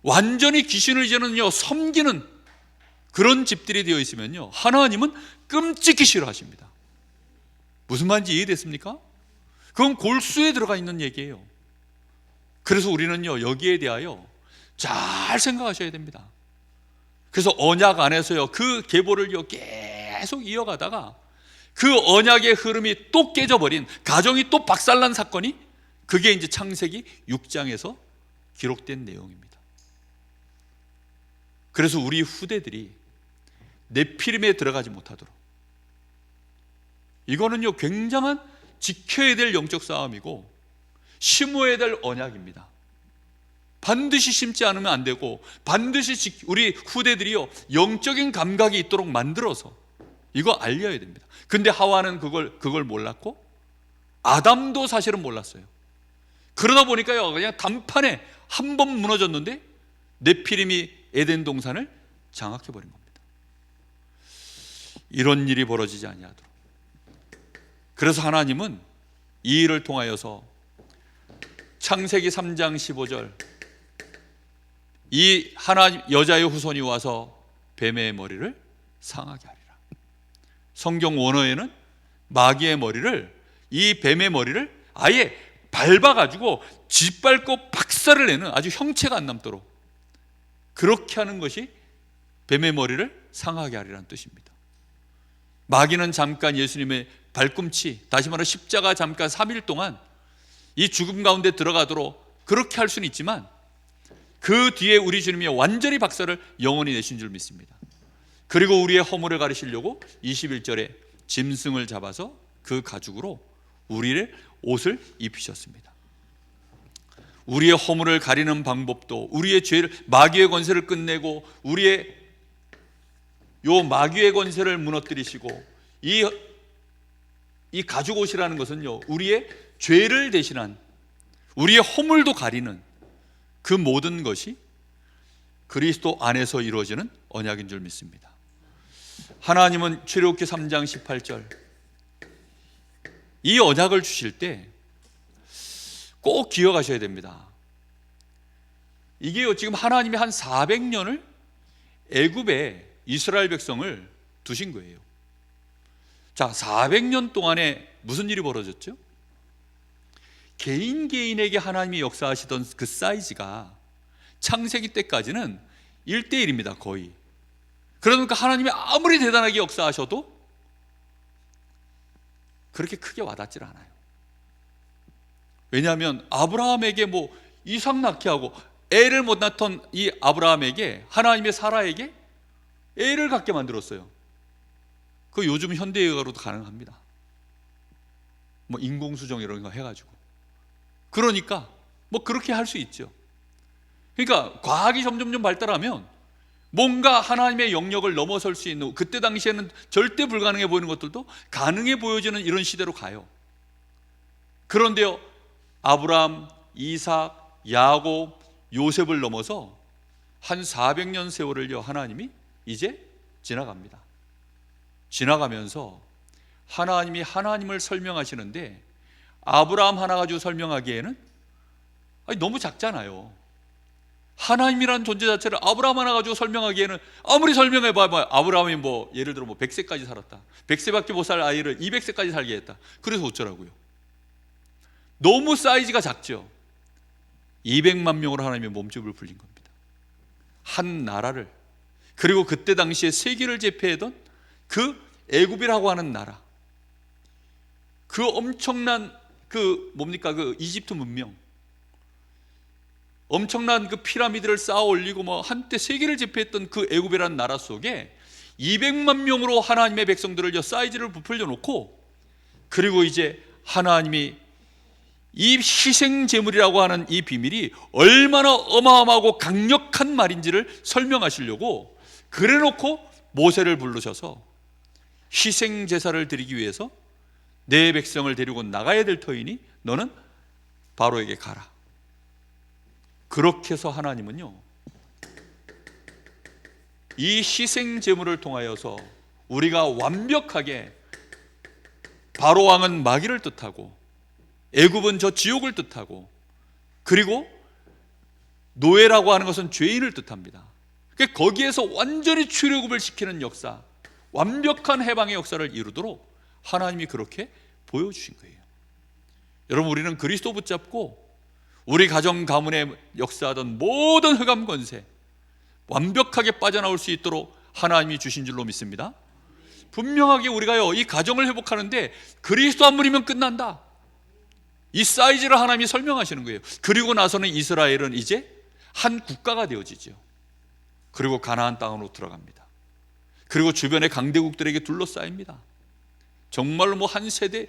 완전히 귀신을 이제는요 섬기는 그런 집들이 되어 있으면요 하나님은 끔찍히 싫어하십니다. 무슨 말인지 이해됐습니까? 그건 골수에 들어가 있는 얘기예요. 그래서 우리는요 여기에 대하여 잘 생각하셔야 됩니다. 그래서 언약 안에서요 그 계보를요 계속 이어가다가 그 언약의 흐름이 또 깨져버린, 가정이 또 박살난 사건이 그게 이제 창세기 6장에서 기록된 내용입니다. 그래서 우리 후대들이 네피림에 들어가지 못하도록, 이거는요 굉장한 지켜야 될 영적 싸움이고 심어야 될 언약입니다. 반드시 심지 않으면 안 되고 반드시 우리 후대들이요 영적인 감각이 있도록 만들어서 이거 알려야 됩니다. 근데 하와는 그걸 몰랐고 아담도 사실은 몰랐어요. 그러다 보니까요 그냥 단판에 한 번 무너졌는데 네피림이 에덴 동산을 장악해버린 겁니다. 이런 일이 벌어지지 아니하도록. 그래서 하나님은 이 일을 통하여서 창세기 3장 15절 이 하나님 여자의 후손이 와서 뱀의 머리를 상하게 하리라. 성경 원어에는 마귀의 머리를, 이 뱀의 머리를 아예 밟아가지고 짓밟고 박살을 내는, 아주 형체가 안 남도록 그렇게 하는 것이 뱀의 머리를 상하게 하리라는 뜻입니다. 마귀는 잠깐 예수님의 발꿈치, 다시 말해 십자가 잠깐 3일 동안 이 죽음 가운데 들어가도록 그렇게 할 수는 있지만 그 뒤에 우리 주님이 완전히 박살을 영원히 내신 줄 믿습니다. 그리고 우리의 허물을 가리시려고 21절에 짐승을 잡아서 그 가죽으로 우리의 옷을 입히셨습니다. 우리의 허물을 가리는 방법도, 우리의 죄를, 마귀의 권세를 끝내고 우리의 요 마귀의 권세를 무너뜨리시고, 이 가죽 옷이라는 것은요 우리의 죄를 대신한, 우리의 허물도 가리는 그 모든 것이 그리스도 안에서 이루어지는 언약인 줄 믿습니다. 하나님은 출애굽기 3장 18절 이 언약을 주실 때 꼭 기억하셔야 됩니다. 이게요, 지금 하나님이 한 400년을 애굽에 이스라엘 백성을 두신 거예요. 자, 400년 동안에 무슨 일이 벌어졌죠? 개인에게 하나님이 역사하시던 그 사이즈가 창세기 때까지는 1대1입니다. 거의. 그러니까 하나님이 아무리 대단하게 역사하셔도 그렇게 크게 와닿질 않아요. 왜냐하면 아브라함에게 뭐 이삭 낳게 하고 애를 못 낳던 이 아브라함에게 하나님의 사라에게 애를 갖게 만들었어요. 그 요즘 현대의학으로도 가능합니다. 뭐 인공수정 이런 거 해가지고. 그러니까 뭐 그렇게 할 수 있죠. 그러니까 과학이 점점 발달하면 뭔가 하나님의 영역을 넘어설 수 있는, 그때 당시에는 절대 불가능해 보이는 것들도 가능해 보여지는 이런 시대로 가요. 그런데요, 아브라함, 이삭, 야곱, 요셉을 넘어서 한 400년 세월을요, 하나님이 이제 지나갑니다. 지나가면서 하나님이 하나님을 설명하시는데 아브라함 하나 가지고 설명하기에는 너무 작잖아요. 하나님이라는 존재 자체를 아브라함 하나 가지고 설명하기에는 아무리 설명해봐야 아브라함이 뭐 예를 들어 뭐 100세까지 살았다, 100세밖에 못 살 아이를 200세까지 살게 했다, 그래서 어쩌라고요? 너무 사이즈가 작죠. 200만 명으로 하나님의 몸집을 불린 겁니다. 한 나라를, 그리고 그때 당시에 세계를 제패하던 그 애굽이라고 하는 나라, 그 엄청난 그 이집트 문명, 엄청난 그 피라미드를 쌓아 올리고 뭐 한때 세계를 제패했던 그 애굽이라는 나라 속에 200만 명으로 하나님의 백성들을 사이즈를 부풀려 놓고, 그리고 이제 하나님이 이 희생 제물이라고 하는 이 비밀이 얼마나 어마어마하고 강력한 말인지를 설명하시려고 그래 놓고 모세를 부르셔서 희생 제사를 드리기 위해서 내 백성을 데리고 나가야 될 터이니 너는 바로에게 가라. 그렇게 해서 하나님은요, 이 희생 제물을 통하여서 우리가 완벽하게, 바로 왕은 마귀를 뜻하고 애굽은 저 지옥을 뜻하고, 그리고 노예라고 하는 것은 죄인을 뜻합니다. 그러니까 거기에서 완전히 출애굽을 시키는 역사, 완벽한 해방의 역사를 이루도록 하나님이 그렇게 보여주신 거예요. 여러분, 우리는 그리스도 붙잡고 우리 가정 가문에 역사하던 모든 흑암 권세 완벽하게 빠져나올 수 있도록 하나님이 주신 줄로 믿습니다. 분명하게 우리가요, 이 가정을 회복하는데 그리스도 안 물이면 끝난다, 이 사이즈를 하나님이 설명하시는 거예요. 그리고 나서는 이스라엘은 이제 한 국가가 되어지죠. 그리고 가나안 땅으로 들어갑니다. 그리고 주변의 강대국들에게 둘러싸입니다. 정말로 뭐 한 세대,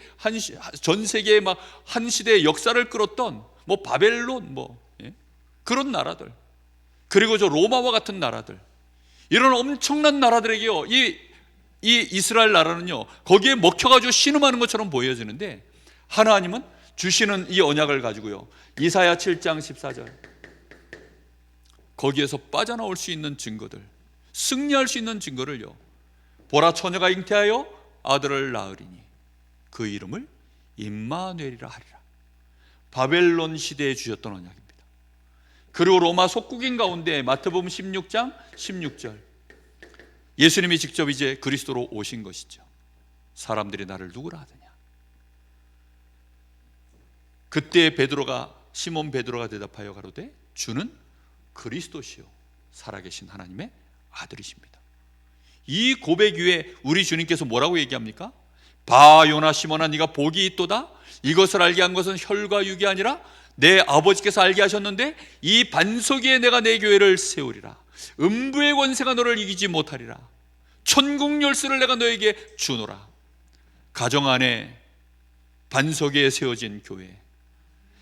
전 세계에 막 한 시대의 역사를 끌었던 뭐 바벨론 그런 나라들, 그리고 저 로마와 같은 나라들, 이런 엄청난 나라들에게요, 이 이스라엘 나라는요, 거기에 먹혀가지고 신음하는 것처럼 보여지는데 하나님은 주시는 이 언약을 가지고요, 이사야 7장 14절 거기에서 빠져나올 수 있는 증거들, 승리할 수 있는 증거를요, 보라 처녀가 잉태하여 아들을 낳으리니 그 이름을 임마누엘이라 하리라. 바벨론 시대에 주셨던 언약입니다. 그리고 로마 속국인 가운데 마태복음 16장 16절 예수님이 직접 이제 그리스도로 오신 것이죠. 사람들이 나를 누구라 하더냐. 그때 시몬 베드로가 대답하여 가로되 주는 그리스도시요 살아계신 하나님의 아들이십니다. 이 고백 위에 우리 주님께서 뭐라고 얘기합니까? 봐 요나 시몬아, 네가 복이 있도다. 이것을 알게 한 것은 혈과 육이 아니라 내 아버지께서 알게 하셨는데 이 반석 위에 내가 내 교회를 세우리라. 음부의 권세가 너를 이기지 못하리라. 천국 열쇠를 내가 너에게 주노라. 가정 안에 반석 위에 세워진 교회,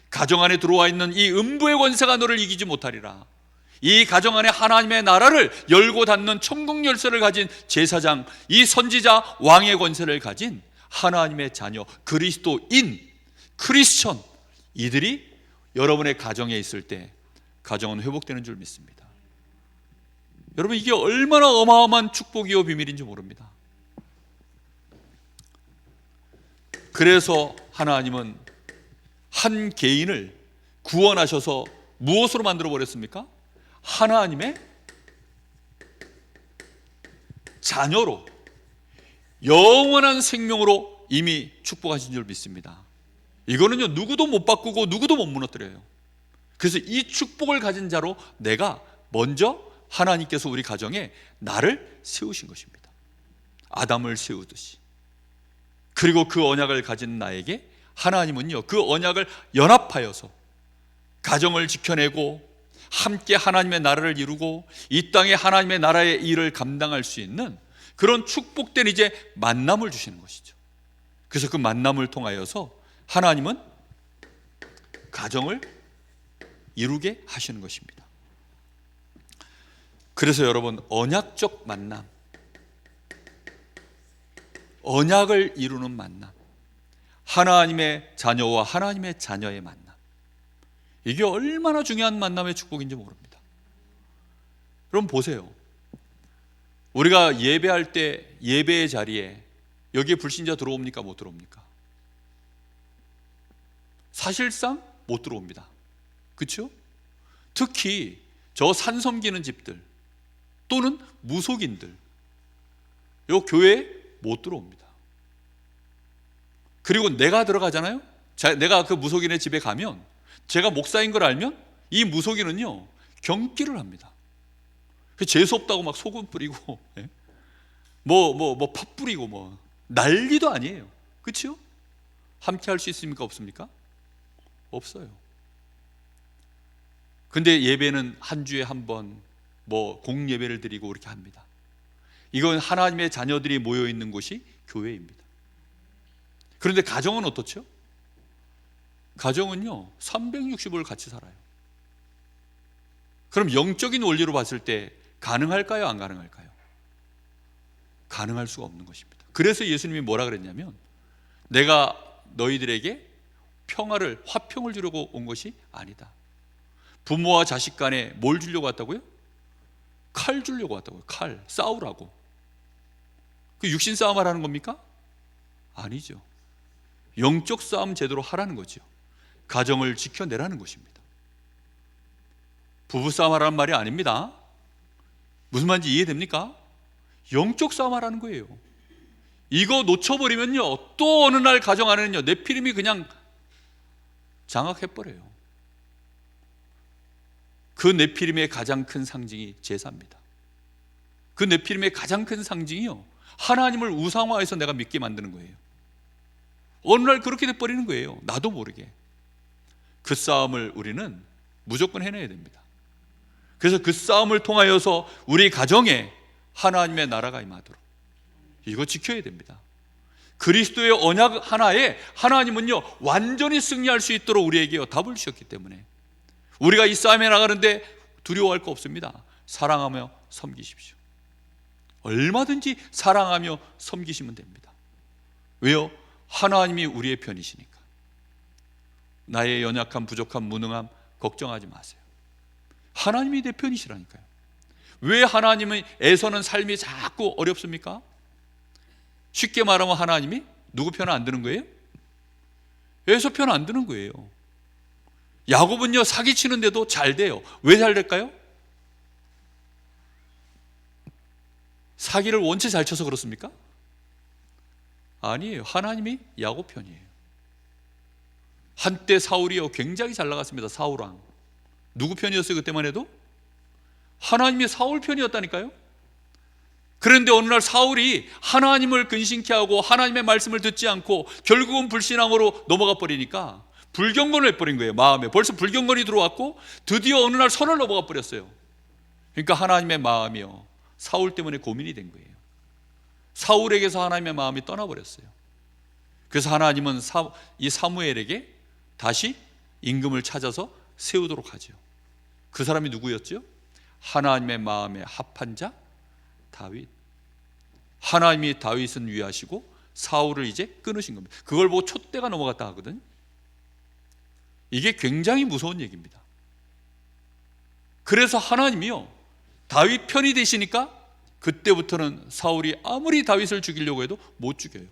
가정 안에 들어와 있는 이 음부의 권세가 너를 이기지 못하리라. 이 가정 안에 하나님의 나라를 열고 닫는 천국 열쇠를 가진 제사장, 이 선지자, 왕의 권세를 가진 하나님의 자녀, 그리스도인, 크리스천, 이들이 여러분의 가정에 있을 때 가정은 회복되는 줄 믿습니다. 여러분, 이게 얼마나 어마어마한 축복이요 비밀인지 모릅니다. 그래서 하나님은 한 개인을 구원하셔서 무엇으로 만들어 버렸습니까? 하나님의 자녀로, 영원한 생명으로 이미 축복하신 줄 믿습니다. 이거는요, 누구도 못 바꾸고 누구도 못 무너뜨려요. 그래서 이 축복을 가진 자로 내가 먼저 하나님께서 우리 가정에 나를 세우신 것입니다. 아담을 세우듯이. 그리고 그 언약을 가진 나에게 하나님은요, 그 언약을 연합하여서 가정을 지켜내고 함께 하나님의 나라를 이루고 이 땅에 하나님의 나라의 일을 감당할 수 있는 그런 축복된 이제 만남을 주시는 것이죠. 그래서 그 만남을 통하여서 하나님은 가정을 이루게 하시는 것입니다. 그래서 여러분, 언약적 만남, 언약을 이루는 만남, 하나님의 자녀와 하나님의 자녀의 만남, 이게 얼마나 중요한 만남의 축복인지 모릅니다. 그럼 보세요. 우리가 예배할 때 예배의 자리에 여기에 불신자 들어옵니까? 못 들어옵니까? 사실상 못 들어옵니다. 그렇죠? 특히 저 산 섬기는 집들 또는 무속인들, 요 교회에 못 들어옵니다. 그리고 내가 들어가잖아요. 내가 그 무속인의 집에 가면, 제가 목사인 걸 알면 이 무속인은요 경기를 합니다. 재수 없다고 막 소금 뿌리고 팥 뿌리고 난리도 아니에요. 그렇죠? 함께 할 수 있습니까? 없습니까? 없어요. 근데 예배는 한 주에 한 번 공예배를 드리고 이렇게 합니다. 이건 하나님의 자녀들이 모여 있는 곳이 교회입니다. 그런데 가정은 어떻죠? 가정은요 360을 같이 살아요. 그럼 영적인 원리로 봤을 때 가능할까요? 안 가능할까요? 가능할 수가 없는 것입니다. 그래서 예수님이 뭐라 그랬냐면, 내가 너희들에게 평화를, 화평을 주려고 온 것이 아니다. 부모와 자식 간에 뭘 주려고 왔다고요? 칼 주려고 왔다고요. 칼, 싸우라고. 그 육신 싸움 하라는 겁니까? 아니죠. 영적 싸움 제대로 하라는 거죠. 가정을 지켜내라는 것입니다. 부부싸움 하라는 말이 아닙니다. 무슨 말인지 이해됩니까? 영적 싸움 하라는 거예요. 이거 놓쳐버리면요 또 어느 날 가정 안에는요 네피림이 그냥 장악해버려요. 그 네피림의 가장 큰 상징이 제사입니다. 그 네피림의 가장 큰 상징이요 하나님을 우상화해서 내가 믿게 만드는 거예요. 어느 날 그렇게 돼버리는 거예요. 나도 모르게. 그 싸움을 우리는 무조건 해내야 됩니다. 그래서 그 싸움을 통하여서 우리 가정에 하나님의 나라가 임하도록 이거 지켜야 됩니다. 그리스도의 언약 하나에 하나님은요 완전히 승리할 수 있도록 우리에게 답을 주셨기 때문에 우리가 이 싸움에 나가는데 두려워할 거 없습니다. 사랑하며 섬기십시오. 얼마든지 사랑하며 섬기시면 됩니다. 왜요? 하나님이 우리의 편이시니까. 나의 연약함, 부족함, 무능함 걱정하지 마세요. 하나님이 내 편이시라니까요. 왜 하나님의 애서는 삶이 자꾸 어렵습니까? 쉽게 말하면 하나님이 누구 편 안 드는 거예요? 애서 편 안 드는 거예요. 야곱은요 사기치는데도 잘 돼요. 왜 잘 될까요? 사기를 원체 잘 쳐서 그렇습니까? 아니에요. 하나님이 야곱 편이에요. 한때 사울이요 굉장히 잘 나갔습니다. 사울왕. 누구 편이었어요? 그때만 해도? 하나님이 사울 편이었다니까요. 그런데 어느 날 사울이 하나님을 근심케 하고 하나님의 말씀을 듣지 않고 결국은 불신앙으로 넘어가 버리니까 불경건을 해버린 거예요. 마음에 벌써 불경건이 들어왔고 드디어 어느 날 선을 넘어가 버렸어요. 그러니까 하나님의 마음이요 사울 때문에 고민이 된 거예요. 사울에게서 하나님의 마음이 떠나버렸어요. 그래서 하나님은 이 사무엘에게 다시 임금을 찾아서 세우도록 하죠. 그 사람이 누구였죠? 하나님의 마음에 합한 자 다윗. 하나님이 다윗은 위하시고 사울을 이제 끊으신 겁니다. 그걸 보고 촛대가 넘어갔다 하거든. 이게 굉장히 무서운 얘기입니다. 그래서 하나님이요 다윗 편이 되시니까 그때부터는 사울이 아무리 다윗을 죽이려고 해도 못 죽여요.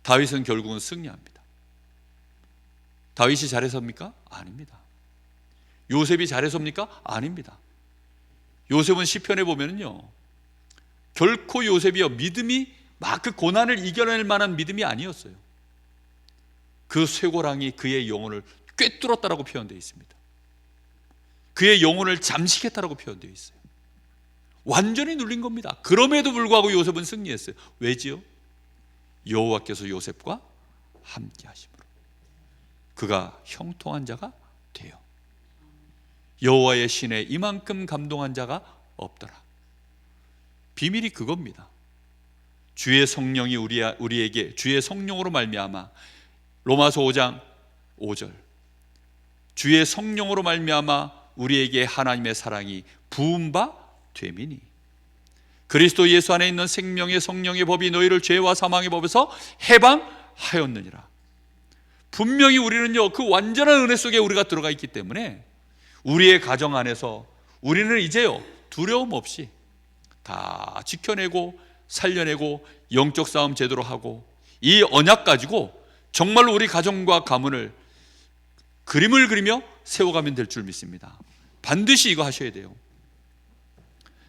다윗은 결국은 승리합니다. 다윗이 잘해서입니까? 아닙니다. 요셉이 잘해서입니까? 아닙니다. 요셉은 시편에 보면은요, 결코 요셉이요 믿음이 막 그 고난을 이겨낼 만한 믿음이 아니었어요. 그 쇠고랑이 그의 영혼을 꿰뚫었다라고 표현되어 있습니다. 그의 영혼을 잠식했다라고 표현되어 있어요. 완전히 눌린 겁니다. 그럼에도 불구하고 요셉은 승리했어요. 왜지요? 여호와께서 요셉과 함께 하심으로 그가 형통한 자가 돼요. 여호와의 신에 이만큼 감동한 자가 없더라. 비밀이 그겁니다. 주의 성령이 우리에게 주의 성령으로 말미암아, 로마서 5장 5절, 주의 성령으로 말미암아 우리에게 하나님의 사랑이 부은 바 되미니 그리스도 예수 안에 있는 생명의 성령의 법이 너희를 죄와 사망의 법에서 해방하였느니라. 분명히 우리는요 그 완전한 은혜 속에 우리가 들어가 있기 때문에 우리의 가정 안에서 우리는 이제요 두려움 없이 다 지켜내고 살려내고 영적 싸움 제대로 하고 이 언약 가지고 정말로 우리 가정과 가문을 그림을 그리며 세워가면 될 줄 믿습니다. 반드시 이거 하셔야 돼요.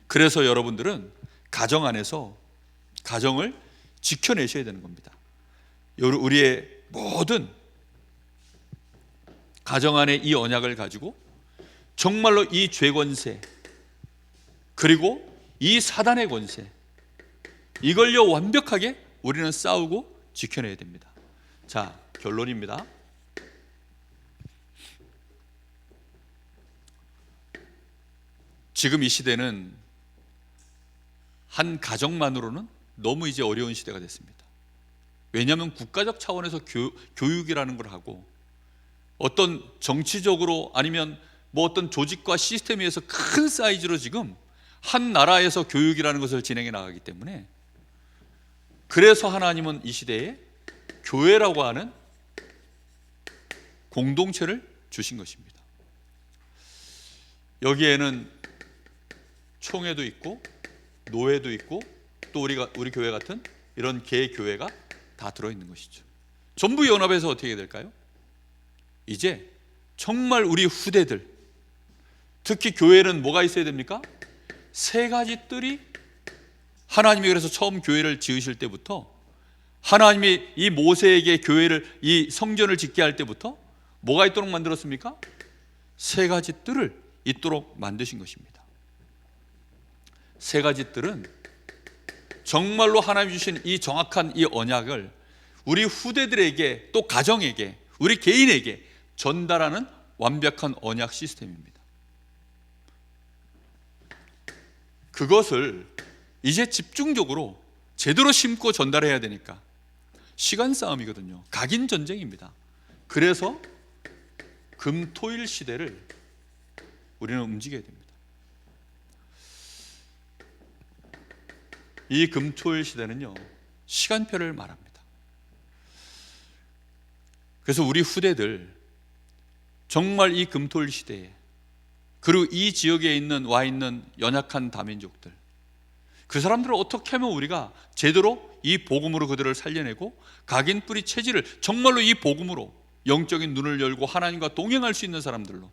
그래서 여러분들은 가정 안에서 가정을 지켜내셔야 되는 겁니다. 우리의 모든 가정 안에 이 언약을 가지고 정말로 이 죄 권세 그리고 이 사단의 권세 이걸요 완벽하게 우리는 싸우고 지켜내야 됩니다. 자, 결론입니다. 지금 이 시대는 한 가정만으로는 너무 이제 어려운 시대가 됐습니다. 왜냐하면 국가적 차원에서 교육이라는 걸 하고 어떤 정치적으로 아니면 뭐 어떤 조직과 시스템에 의해서 큰 사이즈로 지금 한 나라에서 교육이라는 것을 진행해 나가기 때문에 그래서 하나님은 이 시대에 교회라고 하는 공동체를 주신 것입니다. 여기에는 총회도 있고 노회도 있고 또 우리 교회 같은 이런 개 교회가 다 들어있는 것이죠. 전부 연합해서 어떻게 될까요? 이제 정말 우리 후대들, 특히 교회는 뭐가 있어야 됩니까? 세 가지 뜰이 하나님이 그래서 처음 교회를 지으실 때부터 하나님이 이 모세에게 교회를 이 성전을 짓게 할 때부터 뭐가 있도록 만들었습니까? 세 가지 뜰을 있도록 만드신 것입니다. 세 가지 뜰은 정말로 하나님이 주신 이 정확한 이 언약을 우리 후대들에게 또 가정에게 우리 개인에게 전달하는 완벽한 언약 시스템입니다. 그것을 이제 집중적으로 제대로 심고 전달해야 되니까 시간 싸움이거든요. 각인 전쟁입니다. 그래서 금토일 시대를 우리는 움직여야 됩니다. 이 금토일 시대는요 시간표를 말합니다. 그래서 우리 후대들 정말 이 금토일 시대에 그리고 이 지역에 와 있는 연약한 다민족들 그 사람들을 어떻게 하면 우리가 제대로 이 복음으로 그들을 살려내고 각인 뿌리 체질을 정말로 이 복음으로 영적인 눈을 열고 하나님과 동행할 수 있는 사람들로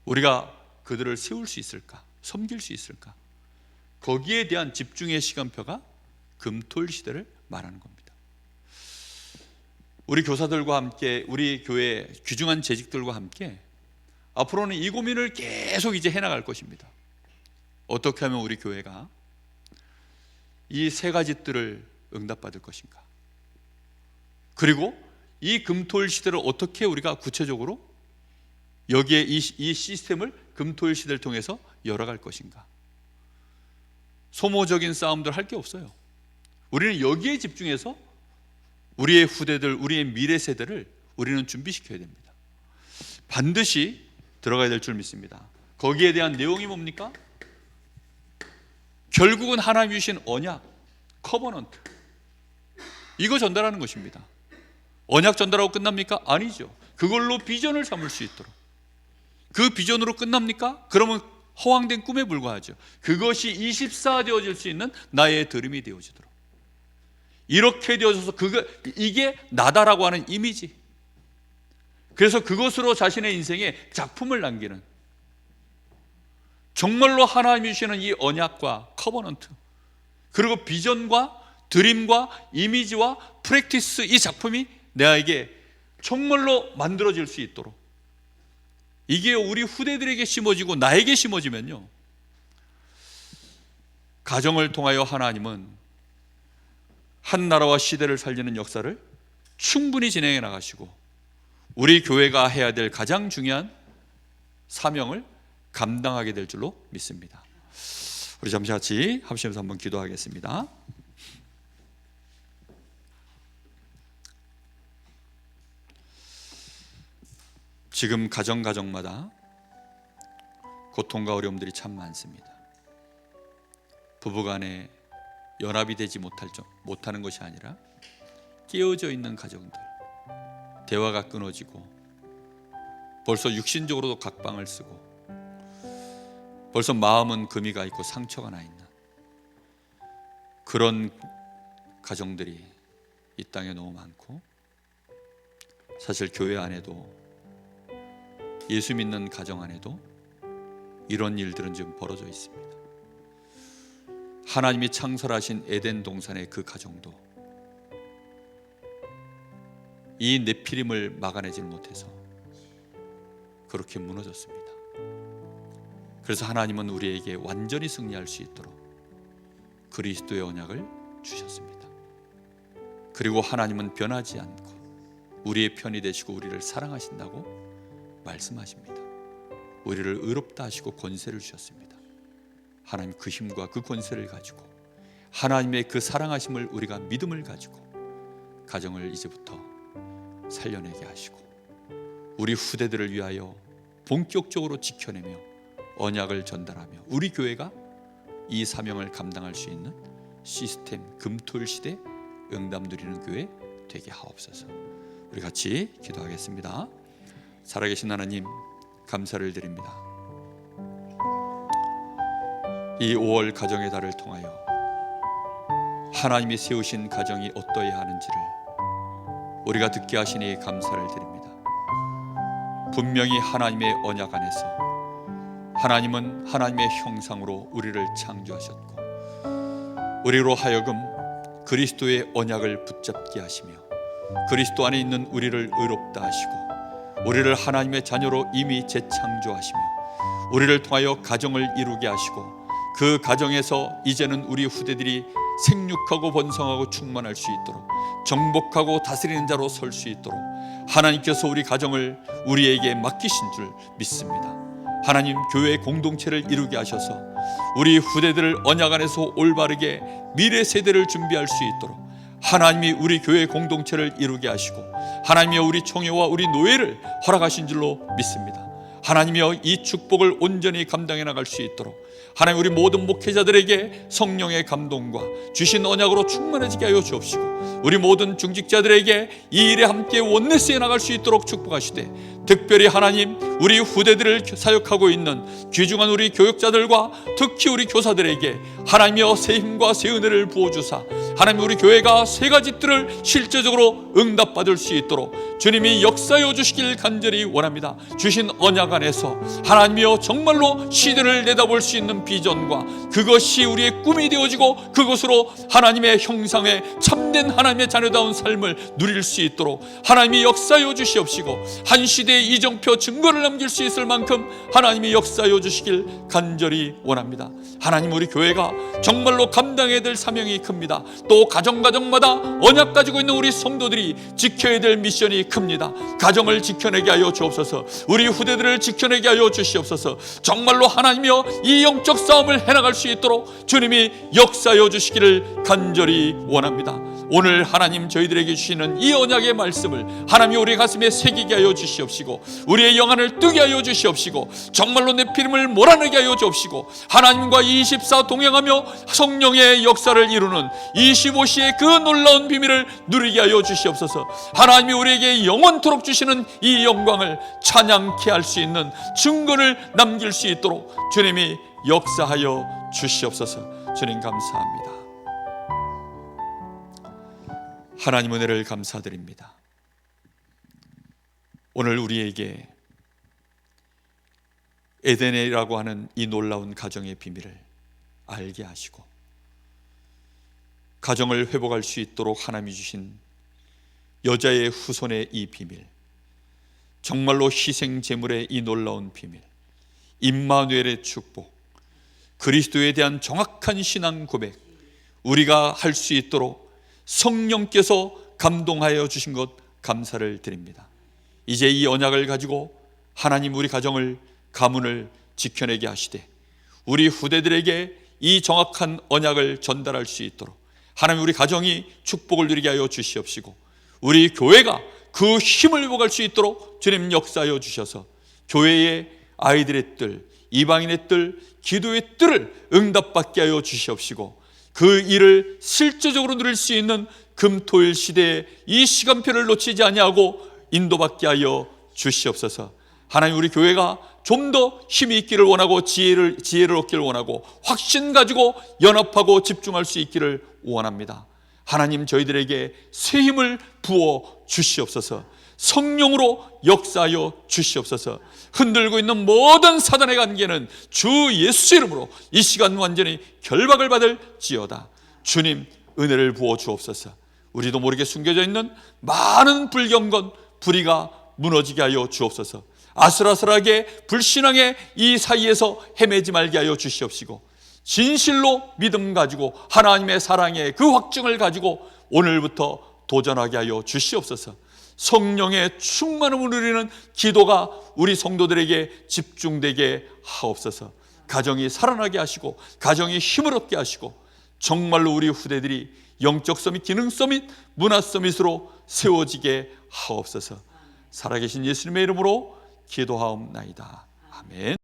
우리가 그들을 세울 수 있을까? 섬길 수 있을까? 거기에 대한 집중의 시간표가 금토일 시대를 말하는 겁니다. 우리 교사들과 함께 우리 교회 귀중한 재직들과 함께 앞으로는 이 고민을 계속 이제 해나갈 것입니다. 어떻게 하면 우리 교회가 이 세 가지 뜰을 응답받을 것인가? 그리고 이 금토일 시대를 어떻게 우리가 구체적으로 여기에 이 시스템을 금토일 시대를 통해서 열어갈 것인가? 소모적인 싸움들 할 게 없어요. 우리는 여기에 집중해서 우리의 후대들, 우리의 미래 세대를 우리는 준비시켜야 됩니다. 반드시 들어가야 될 줄 믿습니다. 거기에 대한 내용이 뭡니까? 결국은 하나님이 주신 언약, 커버넌트 이거 전달하는 것입니다. 언약 전달하고 끝납니까? 아니죠. 그걸로 비전을 삼을 수 있도록 그 비전으로 끝납니까? 그러면 허황된 꿈에 불과하죠. 그것이 24 되어질 수 있는 나의 드림이 되어지도록, 이렇게 되어져서 이게 나다라고 하는 이미지, 그래서 그것으로 자신의 인생에 작품을 남기는, 정말로 하나님이 주시는 이 언약과 커버넌트, 그리고 비전과 드림과 이미지와 프랙티스, 이 작품이 나에게 정말로 만들어질 수 있도록, 이게 우리 후대들에게 심어지고 나에게 심어지면요, 가정을 통하여 하나님은 한 나라와 시대를 살리는 역사를 충분히 진행해 나가시고 우리 교회가 해야 될 가장 중요한 사명을 감당하게 될 줄로 믿습니다. 우리 잠시 같이 합심해서 한번 기도하겠습니다. 지금 가정마다 고통과 어려움들이 참 많습니다. 부부간에 연합이 되지 못하는 것이 아니라 깨어져 있는 가정들, 대화가 끊어지고 벌써 육신적으로도 각방을 쓰고 벌써 마음은 금이 가 있고 상처가 나 있는 그런 가정들이 이 땅에 너무 많고, 사실 교회 안에도, 예수 믿는 가정 안에도 이런 일들은 지금 벌어져 있습니다. 하나님이 창설하신 에덴 동산의 그 가정도 이 네피림을 막아내지 못해서 그렇게 무너졌습니다. 그래서 하나님은 우리에게 완전히 승리할 수 있도록 그리스도의 언약을 주셨습니다. 그리고 하나님은 변하지 않고 우리의 편이 되시고 우리를 사랑하신다고 말씀하십니다. 우리를 의롭다 하시고 권세를 주셨습니다. 하나님 그 힘과 그 권세를 가지고, 하나님의 그 사랑하심을 우리가 믿음을 가지고 가정을 이제부터 살려내게 하시고 우리 후대들을 위하여 본격적으로 지켜내며 언약을 전달하며 우리 교회가 이 사명을 감당할 수 있는 시스템, 금토일 시대 응답 누리는 교회 되게 하옵소서. 우리 같이 기도하겠습니다. 살아계신 하나님, 감사를 드립니다. 이 5월 가정의 달을 통하여 하나님이 세우신 가정이 어떠해야 하는지를 우리가 듣게 하시니 감사를 드립니다. 분명히 하나님의 언약 안에서 하나님은 하나님의 형상으로 우리를 창조하셨고 우리로 하여금 그리스도의 언약을 붙잡게 하시며 그리스도 안에 있는 우리를 의롭다 하시고 우리를 하나님의 자녀로 이미 재창조하시며 우리를 통하여 가정을 이루게 하시고 그 가정에서 이제는 우리 후대들이 생육하고 번성하고 충만할 수 있도록 정복하고 다스리는 자로 설 수 있도록 하나님께서 우리 가정을 우리에게 맡기신 줄 믿습니다. 하나님, 교회 공동체를 이루게 하셔서 우리 후대들을 언약 안에서 올바르게 미래 세대를 준비할 수 있도록 하나님이 우리 교회 공동체를 이루게 하시고 하나님이 우리 총회와 우리 노예를 허락하신 줄로 믿습니다. 하나님이여, 이 축복을 온전히 감당해 나갈 수 있도록 하나님, 우리 모든 목회자들에게 성령의 감동과 주신 언약으로 충만해지게 하여 주옵시고 우리 모든 중직자들에게 이 일에 함께 원내스에 나갈 수 있도록 축복하시되 특별히 하나님, 우리 후대들을 사역하고 있는 귀중한 우리 교육자들과 특히 우리 교사들에게 하나님이여 새 힘과 새 은혜를 부어주사 하나님, 우리 교회가 세 가지 뜰을 실제적으로 응답받을 수 있도록 주님이 역사해 주시길 간절히 원합니다. 주신 언약 안에서 하나님이여 정말로 시대를 내다볼 수 있는 비전과 그것이 우리의 꿈이 되어지고 그것으로 하나님의 형상에 참된 하나님의 자녀다운 삶을 누릴 수 있도록 하나님이 역사해 주시옵시고 한 시대의 이정표 증거를 남길 수 있을 만큼 하나님이 역사해 주시길 간절히 원합니다. 하나님, 우리 교회가 정말로 감당해야 될 사명이 큽니다. 또 가정마다 언약 가지고 있는 우리 성도들이 지켜야 될 미션이 큽니다. 가정을 지켜내게 하여 주옵소서. 우리 후대들을 지켜내게 하여 주시옵소서. 정말로 하나님이여 이 영적 싸움을 해나갈 수 있도록 주님이 역사하여 주시기를 간절히 원합니다. 오늘 하나님, 저희들에게 주시는 이 언약의 말씀을 하나님이 우리 가슴에 새기게 하여 주시옵시고 우리의 영안을 눈을 뜨게 하여 주시옵시고 정말로 내 피림을 몰아내게 하여 주옵시고 하나님과 24 동행하며 성령의 역사를 이루는 25시의 그 놀라운 비밀을 누리게 하여 주시옵소서. 하나님이 우리에게 영원토록 주시는 이 영광을 찬양케 할 수 있는 증거를 남길 수 있도록 주님이 역사하여 주시옵소서. 주님 감사합니다. 하나님 은혜를 감사드립니다. 오늘 우리에게 에덴이라고 하는 이 놀라운 가정의 비밀을 알게 하시고 가정을 회복할 수 있도록 하나님이 주신 여자의 후손의 이 비밀, 정말로 희생 제물의 이 놀라운 비밀, 임마누엘의 축복, 그리스도에 대한 정확한 신앙 고백, 우리가 할 수 있도록 성령께서 감동하여 주신 것 감사를 드립니다. 이제 이 언약을 가지고 하나님 우리 가정을, 가문을 지켜내게 하시되 우리 후대들에게 이 정확한 언약을 전달할 수 있도록 하나님 우리 가정이 축복을 누리게 하여 주시옵시고 우리 교회가 그 힘을 회복할 수 있도록 주님 역사하여 주셔서 교회의 아이들의 뜰, 이방인의 뜰, 기도의 뜰을 응답받게 하여 주시옵시고 그 일을 실제적으로 누릴 수 있는 금토일 시대에 이 시간표를 놓치지 아니하고 인도받게 하여 주시옵소서. 하나님 우리 교회가 좀 더 힘이 있기를 원하고 지혜를 얻기를 원하고 확신 가지고 연합하고 집중할 수 있기를 원합니다. 하나님 저희들에게 새 힘을 부어 주시옵소서. 성령으로 역사하여 주시옵소서. 흔들고 있는 모든 사단의 관계는 주 예수 이름으로 이 시간 완전히 결박을 받을지어다. 주님 은혜를 부어 주옵소서. 우리도 모르게 숨겨져 있는 많은 불경건, 불의가 무너지게 하여 주옵소서. 아슬아슬하게 불신앙의 이 사이에서 헤매지 말게 하여 주시옵시고 진실로 믿음 가지고 하나님의 사랑의 그 확증을 가지고 오늘부터 도전하게 하여 주시옵소서. 성령의 충만함을 누리는 기도가 우리 성도들에게 집중되게 하옵소서. 가정이 살아나게 하시고 가정이 힘을 얻게 하시고 정말로 우리 후대들이 영적 서밋, 기능 서밋, 문화 서밋으로 세워지게 하옵소서. 살아계신 예수님의 이름으로 기도하옵나이다. 아멘.